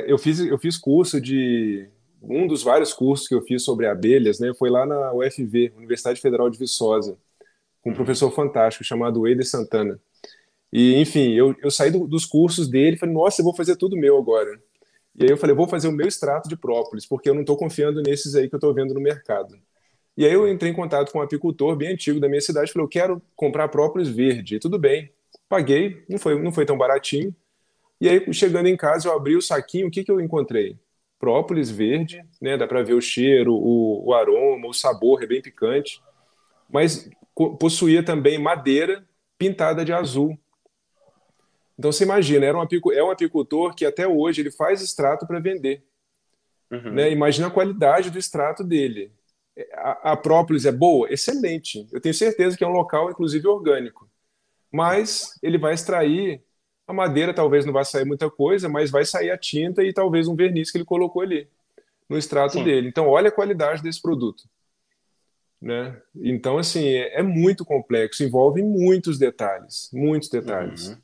Eu fiz curso de um dos vários cursos que eu fiz sobre abelhas, né? Foi lá na UFV, Universidade Federal de Viçosa, com um Uhum. professor fantástico chamado Eider Santana. E, enfim, eu saí dos cursos dele e falei, nossa, eu vou fazer tudo meu agora. E aí eu falei, vou fazer o meu extrato de própolis, porque eu não estou confiando nesses aí que eu estou vendo no mercado. E aí eu entrei em contato com um apicultor bem antigo da minha cidade, falei, eu quero comprar própolis verde. E tudo bem, paguei, não foi tão baratinho. E aí, chegando em casa, eu abri o saquinho, o que que eu encontrei? Própolis verde, né? Dá para ver o cheiro, o aroma, o sabor, é bem picante. Mas possuía também madeira pintada de azul. Então você imagina, é um apicultor que até hoje ele faz extrato para vender. Né? Uhum. Imagina a qualidade do extrato dele. A própolis é boa? Excelente. Eu tenho certeza que é um local, inclusive, orgânico. Mas ele vai extrair a madeira, talvez não vai sair muita coisa, mas vai sair a tinta e talvez um verniz que ele colocou ali no extrato Sim. dele. Então, olha a qualidade desse produto. Né? Então, assim, é muito complexo, envolve muitos detalhes, muitos detalhes. Uhum.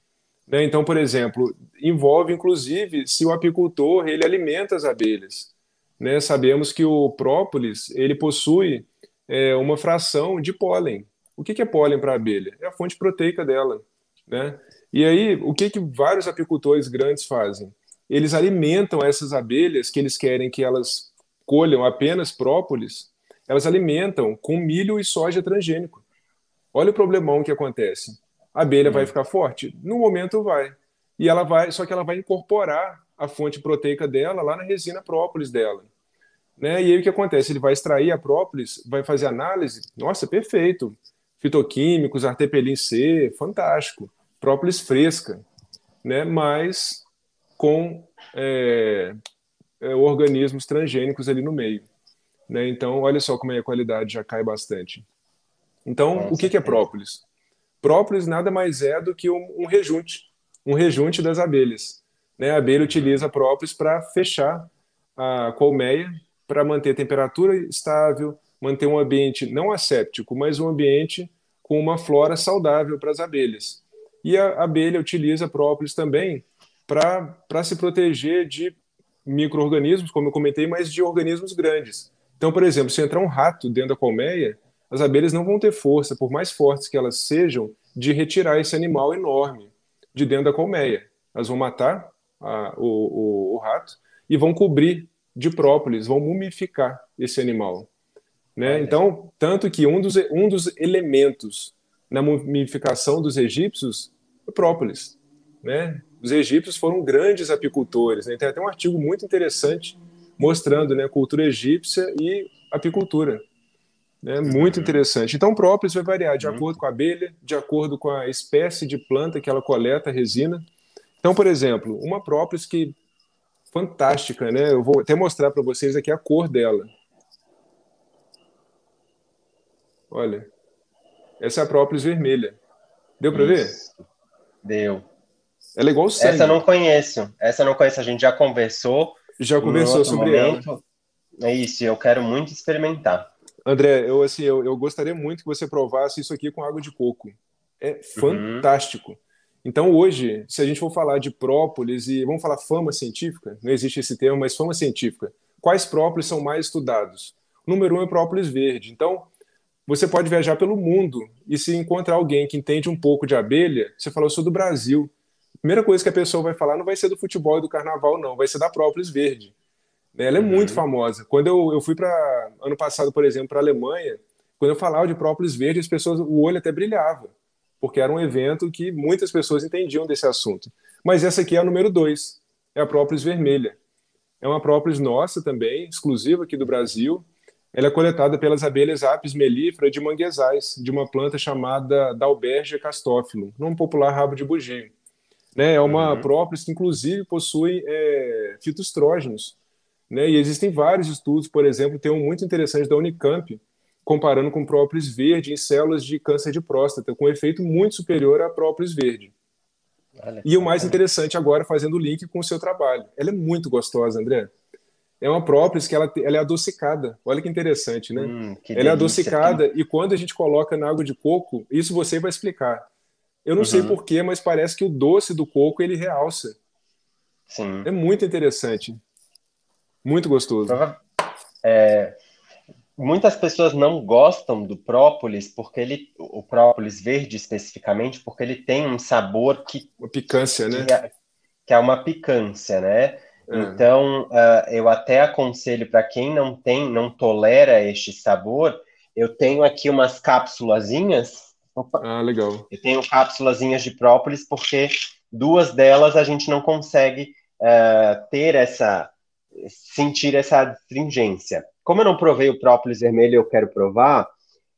Né? Então, por exemplo, envolve inclusive se o apicultor ele alimenta as abelhas. Né? Sabemos que o própolis ele possui uma fração de pólen. O que é pólen para a abelha? É a fonte proteica dela, né? E aí, o que vários apicultores grandes fazem? Eles alimentam essas abelhas que eles querem que elas colham apenas própolis, elas alimentam com milho e soja transgênico. Olha o problemão que acontece. A abelha vai ficar forte? No momento vai. E ela vai, só que ela vai incorporar a fonte proteica dela lá na resina própolis dela. Né? E aí o que acontece? Ele vai extrair a própolis, vai fazer análise, nossa, perfeito. Fitoquímicos, artepelin C, fantástico. Própolis fresca, né? Mas com organismos transgênicos ali no meio. Né? Então, olha só como a qualidade já cai bastante. Então, o que é própolis? Própolis nada mais é do que um rejunte das abelhas. Né? A abelha utiliza a própolis para fechar a colmeia, para manter a temperatura estável, manter um ambiente não asséptico, mas um ambiente com uma flora saudável para as abelhas. E a abelha utiliza a própolis também para se proteger de micro-organismos, como eu comentei, mas de organismos grandes. Então, por exemplo, se entrar um rato dentro da colmeia, as abelhas não vão ter força, por mais fortes que elas sejam, de retirar esse animal enorme de dentro da colmeia. Elas vão matar o rato e vão cobrir de própolis, vão mumificar esse animal. Né? Então, tanto que um dos elementos na mumificação dos egípcios é própolis. Né? Os egípcios foram grandes apicultores. Né? Tem até um artigo muito interessante mostrando, né, a cultura egípcia e apicultura. Né? Muito interessante. Então, o própolis vai variar de acordo com a abelha, de acordo com a espécie de planta que ela coleta a resina. Então, por exemplo, uma própolis que fantástica, né? Eu vou até mostrar para vocês aqui a cor dela. Olha, essa é a própolis vermelha. Deu para ver? Deu. Ela é igual sangue. Essa eu não conheço. A gente já conversou. Já conversou sobre ela. É isso, eu quero muito experimentar. André, eu gostaria muito que você provasse isso aqui com água de coco. É fantástico. Então, hoje, se a gente for falar de própolis, e vamos falar fama científica, não existe esse termo, mas fama científica, quais própolis são mais estudados? Número 1 é própolis verde. Então, você pode viajar pelo mundo e se encontrar alguém que entende um pouco de abelha, você fala, eu sou do Brasil. A primeira coisa que a pessoa vai falar não vai ser do futebol e do carnaval, não, vai ser da própolis verde. Ela é muito famosa. Quando eu fui ano passado, por exemplo, para a Alemanha, quando eu falava de própolis verde, as pessoas, o olho até brilhava, porque era um evento que muitas pessoas entendiam desse assunto. Mas essa aqui é a número 2, é a própolis vermelha. É uma própolis nossa também, exclusiva aqui do Brasil. Ela é coletada pelas abelhas Apis mellifera de manguezais, de uma planta chamada Dalbergia castophilum, nome popular rabo de bugio. Né? É uma própolis que, inclusive, possui fitoestrógenos. Né? E existem vários estudos, por exemplo, tem um muito interessante da Unicamp, comparando com própolis verde em células de câncer de próstata, com um efeito muito superior à própolis verde. E o mais interessante agora, fazendo o link com o seu trabalho. Ela é muito gostosa, André. É uma própolis que ela é adocicada. Olha que interessante, né? Ela é adocicada e quando a gente coloca na água de coco, isso você vai explicar. Eu não sei porquê, mas parece que o doce do coco ele realça. Sim. É muito interessante. Muito gostoso. Muitas pessoas não gostam do própolis, porque o própolis verde especificamente, porque ele tem um sabor uma picância, né? Que é uma picância, né? Então, eu até aconselho para quem não tolera este sabor, eu tenho aqui umas cápsulazinhas. Legal. Eu tenho cápsulazinhas de própolis, porque 2 delas a gente não consegue sentir essa astringência. Como eu não provei o própolis vermelho e eu quero provar,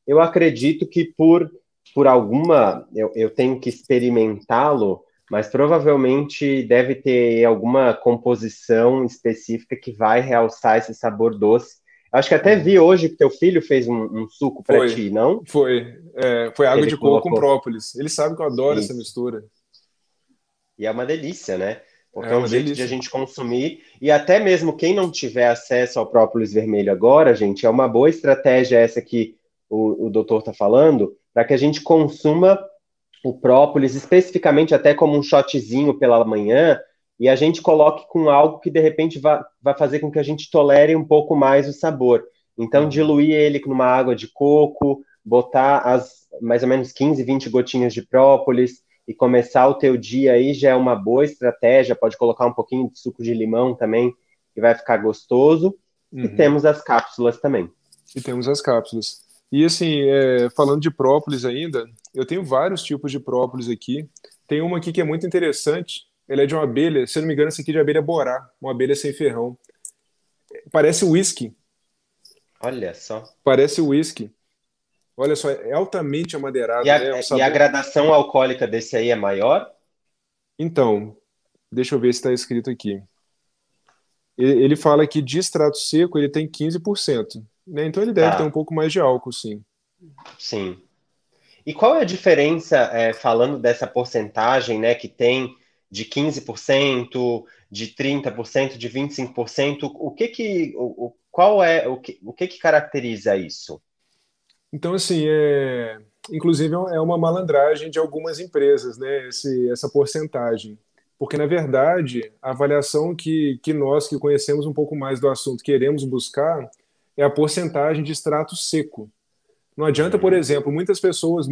eu acredito que por alguma... Eu tenho que experimentá-lo, mas provavelmente deve ter alguma composição específica que vai realçar esse sabor doce. Acho que até vi hoje que teu filho fez um suco para ti, não? Foi água de coco com própolis. Ele sabe que eu adoro essa mistura. E é uma delícia, né? Porque é um jeito de a gente consumir. E até mesmo quem não tiver acesso ao própolis vermelho agora, gente, é uma boa estratégia essa que o doutor está falando, para que a gente consuma o própolis, especificamente até como um shotzinho pela manhã, e a gente coloque com algo que, de repente, vai fazer com que a gente tolere um pouco mais o sabor. Então, diluir ele numa água de coco, botar mais ou menos 15, 20 gotinhas de própolis e começar o teu dia aí já é uma boa estratégia. Pode colocar um pouquinho de suco de limão também, que vai ficar gostoso. E temos as cápsulas também. E temos as cápsulas. E assim, falando de própolis ainda, eu tenho vários tipos de própolis aqui. Tem uma aqui que é muito interessante. Ela é de uma abelha, se eu não me engano, essa aqui é de abelha borá, uma abelha sem ferrão. Parece whisky. Olha só. Parece whisky. Olha só, é altamente amadeirado. E a gradação alcoólica desse aí é maior? Então, deixa eu ver se está escrito aqui. Ele fala que de extrato seco ele tem 15%. Né? Então ele deve ter um pouco mais de álcool, sim. Sim. E qual é a diferença, falando dessa porcentagem, né, que tem de 15%, de 30%, de 25%, o que caracteriza isso? Então, assim, inclusive é uma malandragem de algumas empresas, né, essa porcentagem. Porque, na verdade, a avaliação que nós que conhecemos um pouco mais do assunto queremos buscar é a porcentagem de extrato seco. Não adianta, por exemplo, muitas pessoas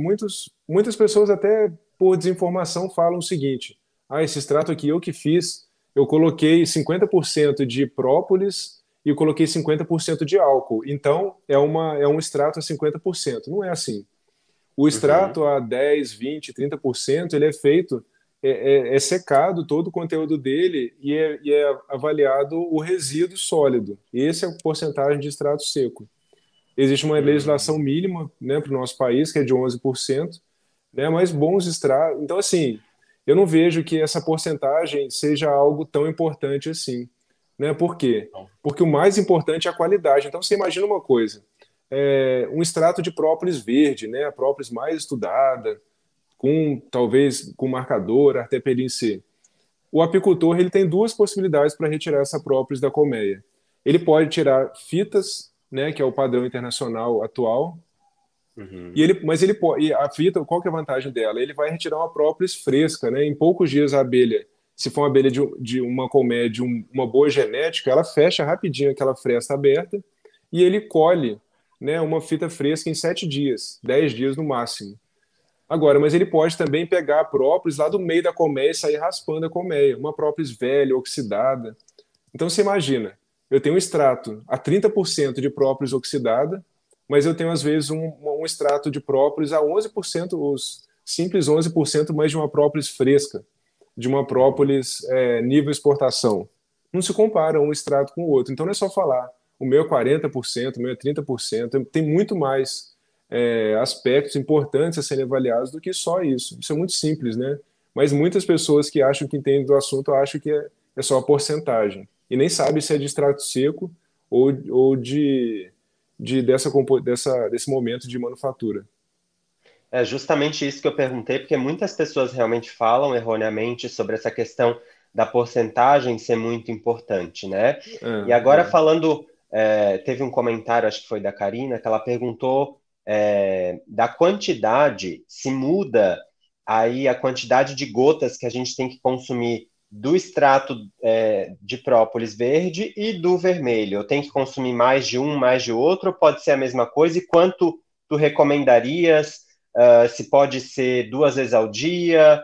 até por desinformação falam o seguinte: esse extrato aqui eu que fiz, eu coloquei 50% de própolis e eu coloquei 50% de álcool. Então, é um extrato a 50%. Não é assim. O extrato a 10, 20, 30%, ele é feito, é secado todo o conteúdo dele e é avaliado o resíduo sólido. Essa é a porcentagem de extrato seco. Existe uma legislação mínima, né, para o nosso país, que é de 11%, né, mas bons extratos. Então, assim, eu não vejo que essa porcentagem seja algo tão importante assim. Né? Por quê? Porque o mais importante é a qualidade. Então, você imagina uma coisa, um extrato de própolis verde, né, a própolis mais estudada, talvez com marcador, arteperin C. O apicultor ele tem duas possibilidades para retirar essa própolis da colmeia. Ele pode tirar fitas, né, que é o padrão internacional atual, mas ele pode, e a fita, qual que é a vantagem dela? Ele vai retirar uma própolis fresca, né? Em poucos dias a abelha, se for uma abelha de uma colmeia de uma boa genética, ela fecha rapidinho aquela fresta aberta e ele colhe, né, uma fita fresca em 7 dias, 10 dias no máximo. Agora, mas ele pode também pegar a própolis lá do meio da colmeia e sair raspando a colmeia, uma própolis velha, oxidada. Então você imagina, eu tenho um extrato a 30% de própolis oxidada, mas eu tenho às vezes um extrato de própolis a 11%, os simples 11%, mas de uma própolis fresca, de uma própolis nível exportação. Não se compara um extrato com o outro. Então não é só falar, o meu é 40%, o meu é 30%, tem muito mais aspectos importantes a serem avaliados do que só isso. Isso é muito simples, né? Mas muitas pessoas que acham que entendem do assunto acham que é só a porcentagem. E nem sabem se é de extrato seco ou desse momento de manufatura. É justamente isso que eu perguntei, porque muitas pessoas realmente falam erroneamente sobre essa questão da porcentagem ser muito importante, né? E agora falando, teve um comentário, acho que foi da Karina, que ela perguntou da quantidade, se muda aí a quantidade de gotas que a gente tem que consumir do extrato de própolis verde e do vermelho. Eu tenho que consumir mais de um, mais de outro, ou pode ser a mesma coisa? E quanto tu recomendarias? Se pode ser 2 vezes ao dia,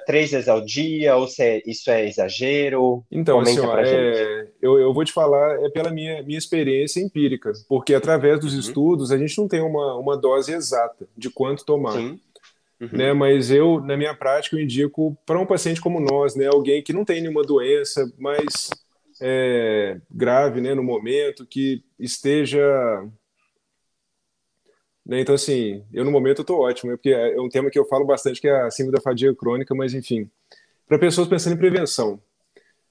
3 vezes ao dia, ou se isso é exagero? Então, comenta assim, ó, pra gente. eu vou te falar pela minha experiência empírica, porque através dos estudos a gente não tem uma dose exata de quanto tomar. Sim. Né? Mas na minha prática, eu indico para um paciente como nós, né? Alguém que não tem nenhuma doença mais grave, né? No momento, que esteja... Né? Então, assim, eu no momento estou ótimo, né? Porque é um tema que eu falo bastante, que é a síndrome da fadiga crônica, mas enfim, para pessoas pensando em prevenção,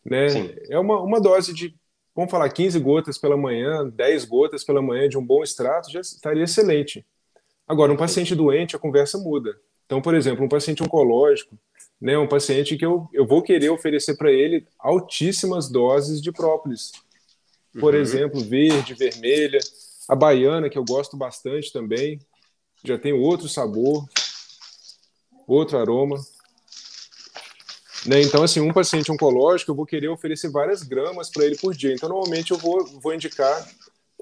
né? Sim. É uma dose de, vamos falar, 15 gotas pela manhã, 10 gotas pela manhã de um bom extrato, já estaria excelente. Agora, um paciente doente, a conversa muda. Então, por exemplo, um paciente oncológico, né, um paciente que eu vou querer oferecer para ele altíssimas doses de própolis. Por exemplo, verde, vermelha, a baiana, que eu gosto bastante também, já tem outro sabor, outro aroma. Né? Então, assim, um paciente oncológico, eu vou querer oferecer várias gramas para ele por dia. Então, normalmente, eu vou indicar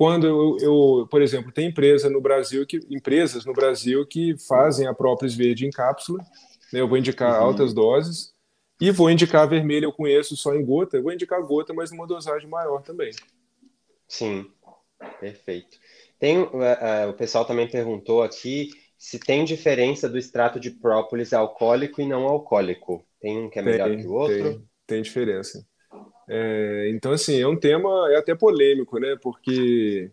quando por exemplo, tem empresas no Brasil que fazem a própolis verde em cápsula, né? Eu vou indicar altas doses, e vou indicar a vermelha, eu conheço só em gota, eu vou indicar gota, mas numa dosagem maior também. Sim, perfeito. O pessoal também perguntou aqui se tem diferença do extrato de própolis alcoólico e não alcoólico. Tem um que é melhor que o outro? Tem diferença. Então, assim, é um tema até polêmico, né? Porque,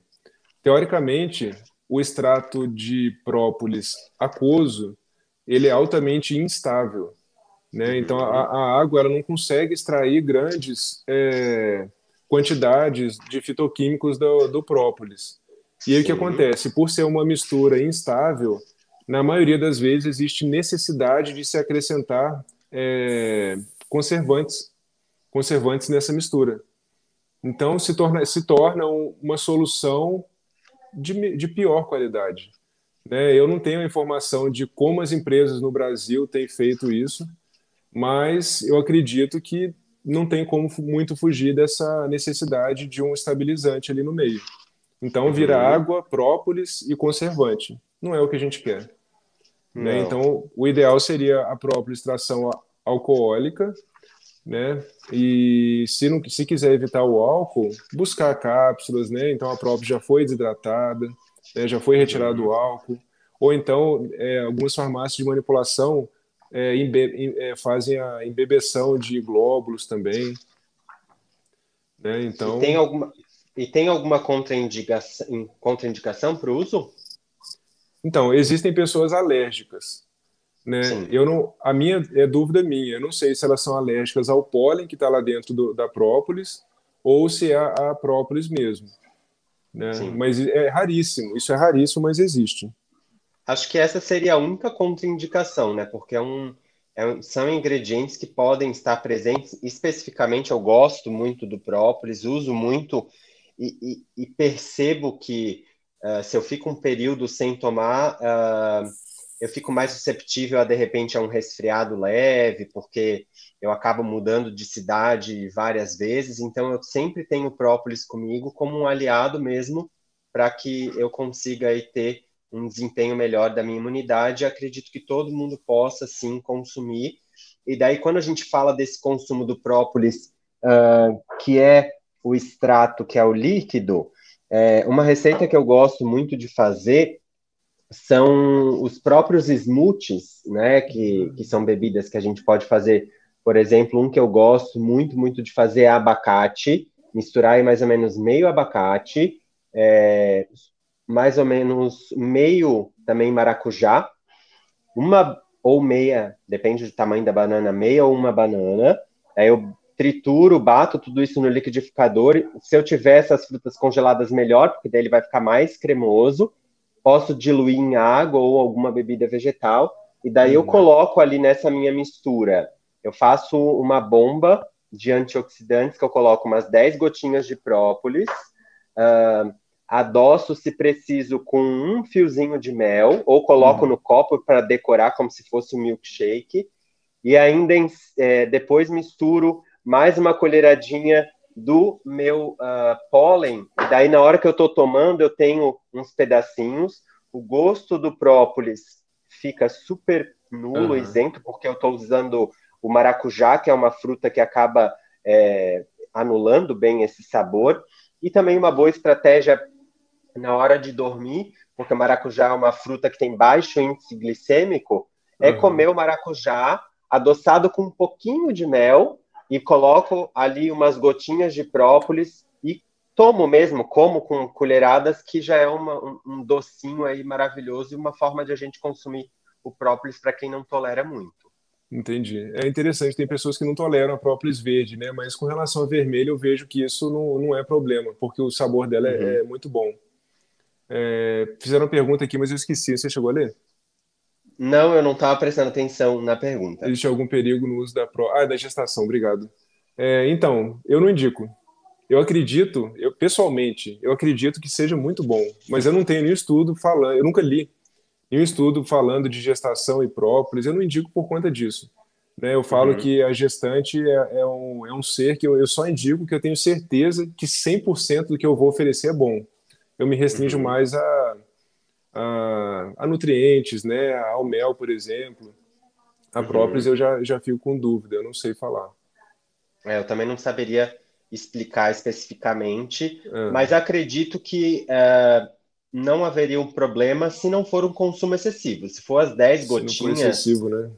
teoricamente, o extrato de própolis aquoso, ele é altamente instável, né? Então, a água ela não consegue extrair grandes quantidades de fitoquímicos do própolis. E aí o que acontece? Por ser uma mistura instável, na maioria das vezes existe necessidade de se acrescentar conservantes nessa mistura. Então, se torna uma solução de pior qualidade, né? Eu não tenho a informação de como as empresas no Brasil têm feito isso, mas eu acredito que não tem como muito fugir dessa necessidade de um estabilizante ali no meio. Então, vira água, própolis e conservante. Não é o que a gente quer, né? Então, o ideal seria a própolis extração alcoólica, né? E se quiser evitar o álcool, buscar cápsulas, né? Então a própria já foi desidratada, né? Já foi retirado o álcool, ou então algumas farmácias de manipulação fazem a embebeção de glóbulos também, né? Então, e tem alguma contraindicação para o uso? Então, existem pessoas alérgicas, né? A minha dúvida minha, eu não sei se elas são alérgicas ao pólen que está lá dentro da própolis ou se é a própolis mesmo, né? Mas é raríssimo, isso é raríssimo, mas existe. Acho que essa seria a única contraindicação, né? Porque são ingredientes que podem estar presentes. Especificamente, eu gosto muito do própolis, uso muito e percebo que se eu fico um período sem tomar, eu fico mais susceptível de repente, a um resfriado leve, porque eu acabo mudando de cidade várias vezes, então eu sempre tenho própolis comigo como um aliado mesmo, para que eu consiga aí ter um desempenho melhor da minha imunidade. Acredito que todo mundo possa, sim, consumir. E daí, quando a gente fala desse consumo do própolis, que é o extrato, que é o líquido, uma receita que eu gosto muito de fazer são os próprios smoothies, né, que são bebidas que a gente pode fazer. Por exemplo, um que eu gosto muito, muito de fazer é abacate, misturar aí mais ou menos meio abacate, mais ou menos meio também maracujá, uma ou meia, depende do tamanho da banana, meia ou uma banana. Aí eu trituro, bato tudo isso no liquidificador. Se eu tiver essas frutas congeladas, melhor, porque daí ele vai ficar mais cremoso. Posso diluir em água ou alguma bebida vegetal. E daí eu coloco ali nessa minha mistura. Eu faço uma bomba de antioxidantes, que eu coloco umas 10 gotinhas de própolis, adoço, se preciso, com um fiozinho de mel, ou coloco no copo para decorar como se fosse um milkshake, e ainda depois misturo mais uma colheradinha do meu pólen. Daí, na hora que eu estou tomando, eu tenho uns pedacinhos. O gosto do própolis fica super nulo, isento, porque eu estou usando o maracujá, que é uma fruta que acaba anulando bem esse sabor. E também uma boa estratégia na hora de dormir, porque o maracujá é uma fruta que tem baixo índice glicêmico, é comer o maracujá adoçado com um pouquinho de mel, e coloco ali umas gotinhas de própolis e tomo mesmo, como com colheradas, que já é um docinho aí maravilhoso e uma forma de a gente consumir o própolis para quem não tolera muito. Entendi. É interessante, tem pessoas que não toleram a própolis verde, né? Mas com relação a vermelho, eu vejo que isso não é problema, porque o sabor dela é muito bom. Fizeram uma pergunta aqui, mas eu esqueci. Você chegou a ler? Não, eu não estava prestando atenção na pergunta. Existe algum perigo no uso da gestação? Obrigado. Então, eu não indico. Pessoalmente, eu acredito que seja muito bom, mas eu não tenho nenhum estudo falando, eu nunca li nenhum estudo falando de gestação e própolis, eu não indico por conta disso, né? Eu falo que a gestante é um ser que eu só indico que eu tenho certeza que 100% do que eu vou oferecer é bom. eu me restringo Uhum. mais a nutrientes, né? Ao mel, por exemplo. A própolis Uhum. eu já fico com dúvida, eu não sei falar. Eu também não saberia explicar especificamente, É, mas acredito que não haveria um problema se não for um consumo excessivo. Se for as 10 se não for gotinhas, excessivo, né?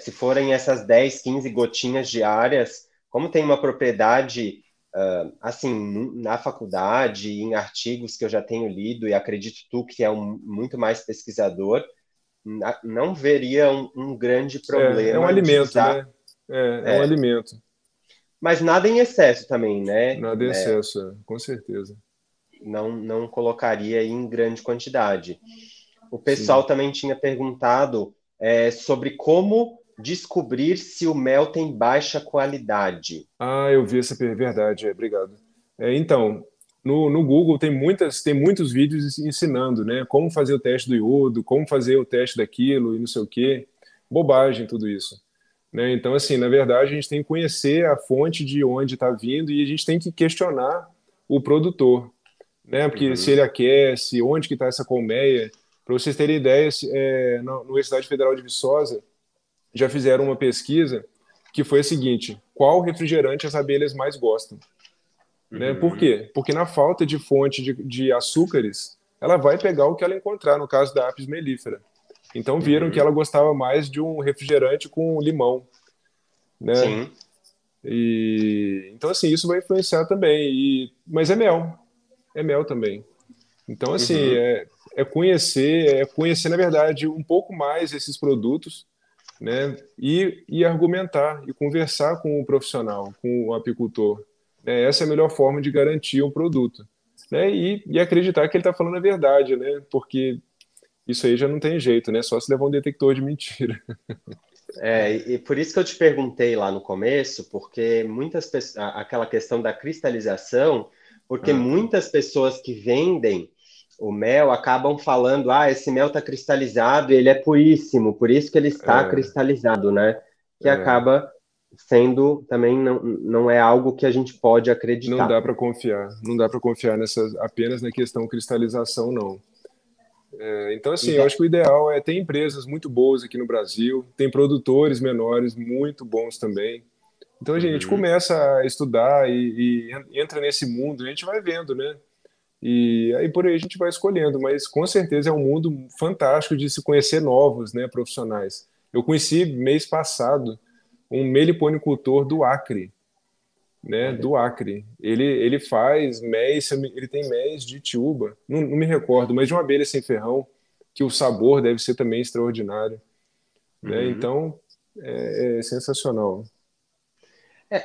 se forem essas 10, 15 gotinhas diárias, como tem uma propriedade, assim, na faculdade, em artigos que eu já tenho lido, e acredito tu que é muito mais pesquisador, não veria um grande É um problema de alimento, usar, né? É um alimento. mas nada em excesso também, né? Nada em excesso, com certeza. Não colocaria em grande quantidade. O pessoal Sim. também tinha perguntado sobre como descobrir se o mel tem baixa qualidade. Ah, eu vi essa verdade, obrigado. Então, no Google tem muitos vídeos ensinando, né? Como fazer o teste do iodo, como fazer o teste daquilo e não sei o quê. Bobagem tudo isso. Né? Então, assim, na verdade, a gente tem que conhecer a fonte de onde está vindo e a gente tem que questionar o produtor, né? Porque se Uhum, ele aquece, onde que está essa colmeia. Para vocês terem ideia, na Universidade Federal de Viçosa já fizeram uma pesquisa que foi a seguinte: qual refrigerante as abelhas mais gostam? Né? Por uhum, quê? Porque na falta de fonte de açúcares, ela vai pegar o que ela encontrar, no caso da Apis mellifera. Então viram que uhum. ela gostava mais de um refrigerante com limão, né? Sim. E então assim, isso vai influenciar também. Mas é mel também. Então assim, Uhum. é conhecer na verdade um pouco mais esses produtos, né? E argumentar e conversar com o profissional, com o apicultor. Né? Essa é a melhor forma de garantir um produto, né? E acreditar que ele está falando a verdade, né? Porque isso aí já não tem jeito, né? Só se levar um detector de mentira. E por isso que eu te perguntei lá no começo, porque muitas pessoas, aquela questão da cristalização, porque Ah, tá. muitas pessoas que vendem o mel acabam falando, esse mel está cristalizado e ele é puríssimo, por isso que ele está É, cristalizado, né? Que é, acaba sendo também não é algo que a gente pode não acreditar. dá para confiar, não dá para confiar apenas na questão cristalização, não. Então, assim, E eu da- acho que o ideal é ter empresas muito boas aqui no Brasil, tem produtores menores muito bons também. Então a gente Uhum. começa a estudar e entra nesse mundo, a gente vai vendo, né? E aí por aí a gente vai escolhendo, mas com certeza é um mundo fantástico de se conhecer novos, né, profissionais. Eu conheci mês passado um meliponicultor do Acre, né, Olha. do Acre. Ele faz méis, ele tem méis de tiúba, não me recordo, mas de uma abelha sem ferrão, que o sabor deve ser também extraordinário, né? Uhum. Então é sensacional.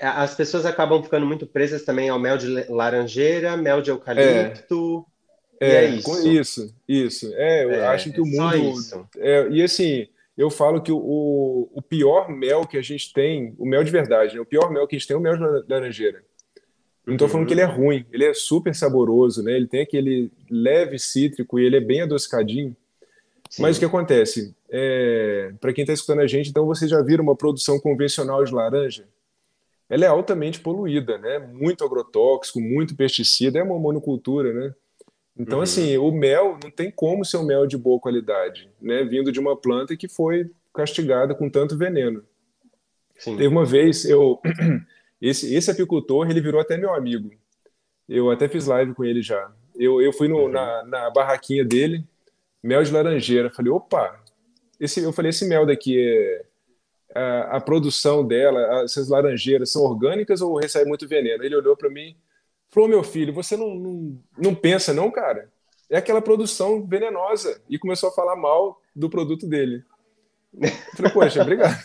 As pessoas acabam ficando muito presas também ao mel de laranjeira, mel de É, eucalipto, e é isso. isso. Eu acho que É o só mundo. isso. E assim, eu falo que o pior mel que a gente tem, o mel de verdade, né? O pior mel que a gente tem é o mel de laranjeira. Não estou falando que ele é Uhum, ruim, ele é super saboroso, né? Ele tem aquele leve cítrico e ele é bem adocicadinho. Mas o que sim. acontece? Para quem está escutando a gente, então vocês já viram uma produção convencional de laranja? Ela é altamente poluída, né? Muito agrotóxico, muito pesticida, é uma monocultura, né? Então, Uhum, assim, o mel não tem como ser um mel de boa qualidade, né? Vindo de uma planta que foi castigada com tanto veneno. Teve sim. uma vez, esse apicultor, ele virou até meu amigo. Eu até fiz live com ele já. Eu fui Uhum, na barraquinha dele, mel de laranjeira. Falei, opa, eu falei, esse mel daqui a produção dela, essas laranjeiras são orgânicas ou recebe muito veneno? Ele olhou para mim, falou, meu filho, você não pensa não, cara? É aquela produção venenosa. E começou a falar mal do produto dele. Eu falei, poxa, obrigado.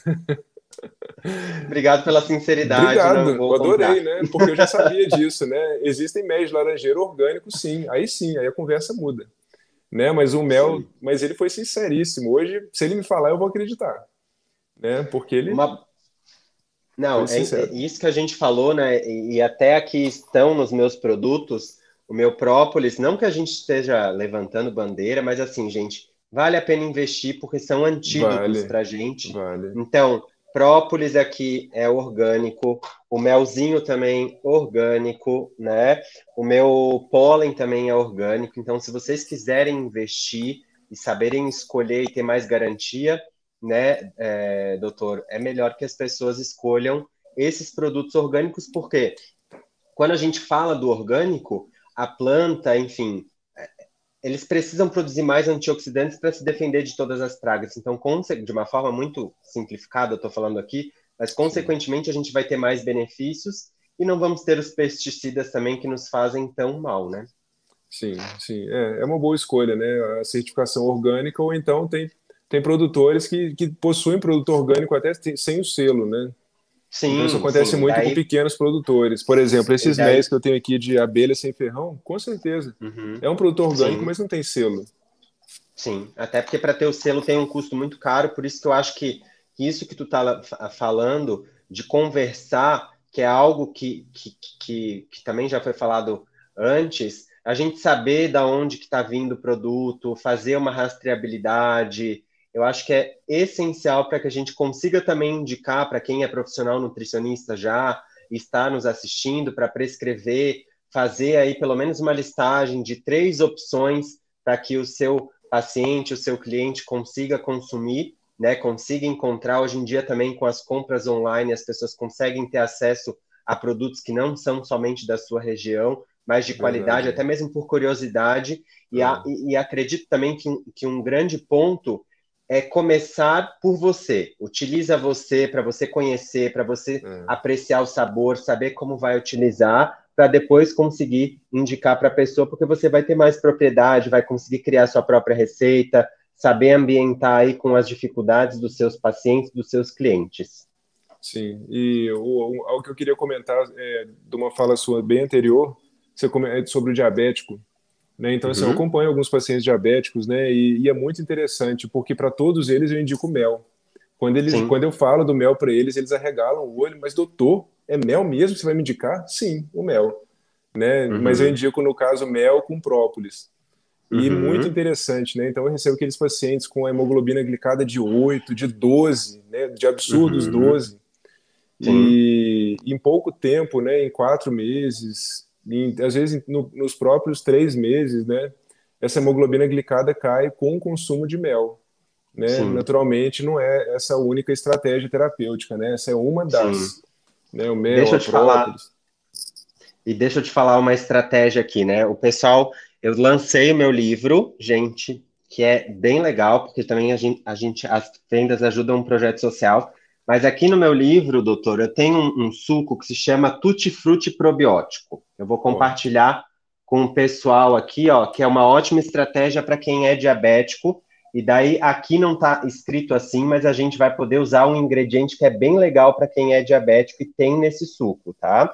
Obrigado pela sinceridade, não Obrigado, eu vou adorei, comprar. né? Porque eu já sabia disso, né? Existem mel de laranjeira orgânico, sim, aí a conversa muda, né? Mas o mel, Sim. mas ele foi sinceríssimo. Hoje, se ele me falar, eu vou acreditar, né? Porque ele Uma... foi Não, é sincero. isso que a gente falou, né? E até aqui estão nos meus produtos, o meu própolis, não que a gente esteja levantando bandeira, mas assim, gente, vale a pena investir porque são antídotos Vale, para a gente. vale. Então, própolis aqui é orgânico, o melzinho também orgânico, né? O meu pólen também é orgânico. Então, se vocês quiserem investir e saberem escolher e ter mais garantia, né, doutor, é melhor que as pessoas escolham esses produtos orgânicos, porque quando a gente fala do orgânico, a planta, enfim, eles precisam produzir mais antioxidantes para se defender de todas as pragas. Então, de uma forma muito simplificada, eu estou falando aqui, mas Sim. consequentemente a gente vai ter mais benefícios e não vamos ter os pesticidas também que nos fazem tão mal, né? Sim, sim. É uma boa escolha, né? A certificação orgânica, ou então tem produtores que possuem produto orgânico até sem o selo, né? Então isso Sim, acontece sim. muito com pequenos produtores. Por exemplo, E esses daí, méis que eu tenho aqui de abelha sem ferrão, com certeza. uhum, É um produto orgânico, sim. mas não tem selo. Sim, até porque para ter o selo tem um custo muito caro, por isso que eu acho que isso que tu tá falando de conversar, que é algo que também já foi falado antes, a gente saber da onde que está vindo o produto, fazer uma rastreabilidade, eu acho que é essencial para que a gente consiga também indicar para quem é profissional nutricionista já, está nos assistindo, para prescrever, fazer aí pelo menos uma listagem de 3 opções para que o seu paciente, o seu cliente consiga consumir, né, consiga encontrar. Hoje em dia também com as compras online, as pessoas conseguem ter acesso a produtos que não são somente da sua região, mas de qualidade, Verdade. até mesmo por curiosidade. É, E acredito também que um grande ponto é começar por você. Utiliza você para você conhecer, para você é. apreciar o sabor, saber como vai utilizar, para depois conseguir indicar para a pessoa, porque você vai ter mais propriedade, vai conseguir criar sua própria receita, saber ambientar aí com as dificuldades dos seus pacientes, dos seus clientes. Sim. E algo que eu queria comentar de uma fala sua bem anterior, você sobre o diabético. Né? Então, assim, eu Uhum. acompanho alguns pacientes diabéticos, né? E é muito interessante, porque para todos eles eu indico mel. Sim. Quando eu falo do mel para eles, eles arregalam o olho, mas doutor, é mel mesmo que você vai me indicar? Sim, o mel. Né? Mas eu Uhum. indico, no caso, mel com própolis. E muito Uhum. interessante, né? Então eu recebo aqueles pacientes com a hemoglobina glicada de 8, de 12, né? De absurdos Uhum. 12. Sim. E em pouco tempo, né? Em 4 meses, às vezes nos próprios 3 meses, né? Essa hemoglobina glicada cai com o consumo de mel, né? Sim. Naturalmente não é essa única estratégia terapêutica, né? Essa é uma Sim. das, né? O mel, Deixa a eu te falar, própolis. deixa eu te falar uma estratégia aqui, né? O pessoal, eu lancei o meu livro, gente, que é bem legal, porque também as vendas ajudam um projeto social. Mas aqui no meu livro, doutor, eu tenho um suco que se chama Tutti Frutti Probiótico. Eu vou Ó, compartilhar com o pessoal aqui, ó, que é uma ótima estratégia para quem é diabético. E daí aqui não está escrito assim, mas a gente vai poder usar um ingrediente que é bem legal para quem é diabético e tem nesse suco, tá?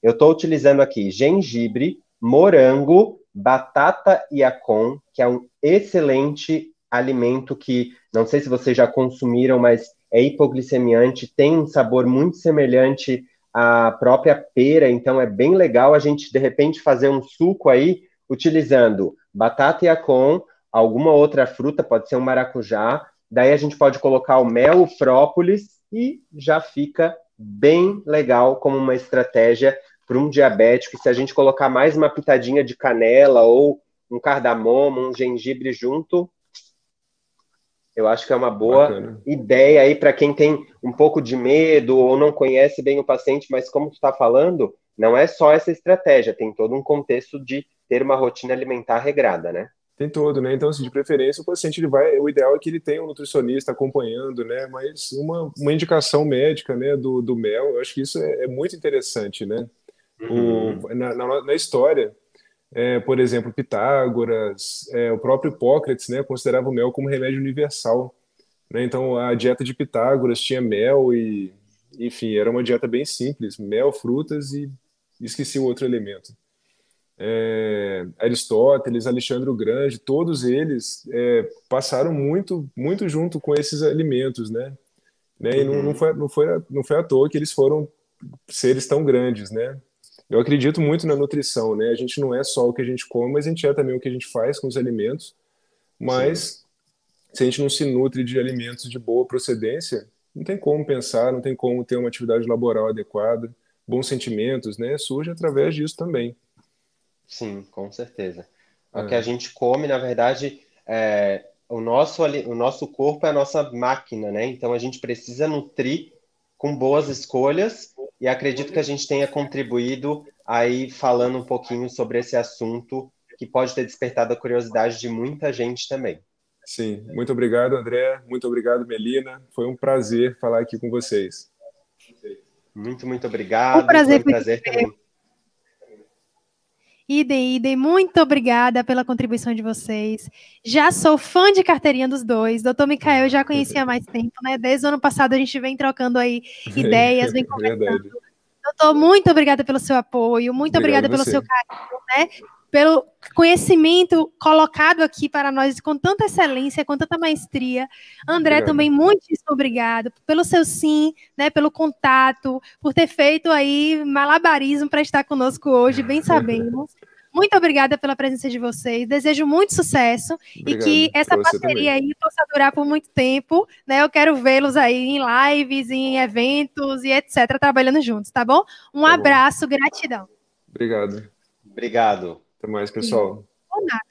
Eu estou utilizando aqui gengibre, morango, batata yacon, que é um excelente alimento que não sei se vocês já consumiram, mas é hipoglicemiante, tem um sabor muito semelhante à própria pera, então é bem legal a gente de repente fazer um suco aí utilizando batata yacon, alguma outra fruta, pode ser um maracujá, daí a gente pode colocar o mel, o própolis e já fica bem legal como uma estratégia para um diabético. E se a gente colocar mais uma pitadinha de canela ou um cardamomo, um gengibre junto, eu acho que é uma boa bacana. ideia aí para quem tem um pouco de medo ou não conhece bem o paciente, mas como tu está falando, não é só essa estratégia, tem todo um contexto de ter uma rotina alimentar regrada, né? Tem todo, né? Então, assim, de preferência, o paciente ele vai. O ideal é que ele tenha um nutricionista acompanhando, né? Mas uma indicação médica, né, do mel, eu acho que isso é muito interessante, né? Uhum. Na história, por exemplo, Pitágoras, o próprio Hipócrates, né, considerava o mel como remédio universal, né? Então, a dieta de Pitágoras tinha mel e, enfim, era uma dieta bem simples: mel, frutas e esqueci o outro elemento. Aristóteles, Alexandre o Grande, todos eles passaram muito junto com esses alimentos, né? E Uhum. não foi à toa que eles foram seres tão grandes, né? Eu acredito muito na nutrição, né? A gente não é só o que a gente come, mas a gente é também o que a gente faz com os alimentos. Sim. Mas se a gente não se nutre de alimentos de boa procedência, não tem como pensar, não tem como ter uma atividade laboral adequada, bons sentimentos, né? Surge através disso também. Sim, com certeza. O que a É, gente come, na verdade, o nosso corpo é a nossa máquina, né? Então a gente precisa nutrir com boas escolhas e acredito que a gente tenha contribuído aí falando um pouquinho sobre esse assunto que pode ter despertado a curiosidade de muita gente também. sim, muito obrigado, André, muito obrigado, Melina. Foi um prazer falar aqui com vocês. Muito, muito O obrigado. Foi prazer um foi prazer também. Idem, muito obrigada pela contribuição de vocês. Já sou fã de carteirinha dos dois. Doutor Micael eu já conhecia há mais tempo, né? Desde o ano passado a gente vem trocando aí ideias, vem conversando. Verdade. Doutor, muito obrigada pelo seu apoio, muito Obrigado obrigada a pelo seu você. carinho, né? Pelo conhecimento colocado aqui para nós com tanta excelência, com tanta maestria. André, Obrigado. também muitíssimo obrigado pelo seu sim, né? Pelo contato, por ter feito aí malabarismo para estar conosco hoje, bem sabemos. Muito obrigada pela presença de vocês. Desejo muito sucesso e que Obrigado. essa Para você parceria também. aí possa durar por muito tempo, né? Eu quero vê-los aí em lives, em eventos e etc, trabalhando juntos, tá bom? Um Tá bom. abraço, gratidão. Obrigado. Obrigado. Até mais, pessoal. Por nada.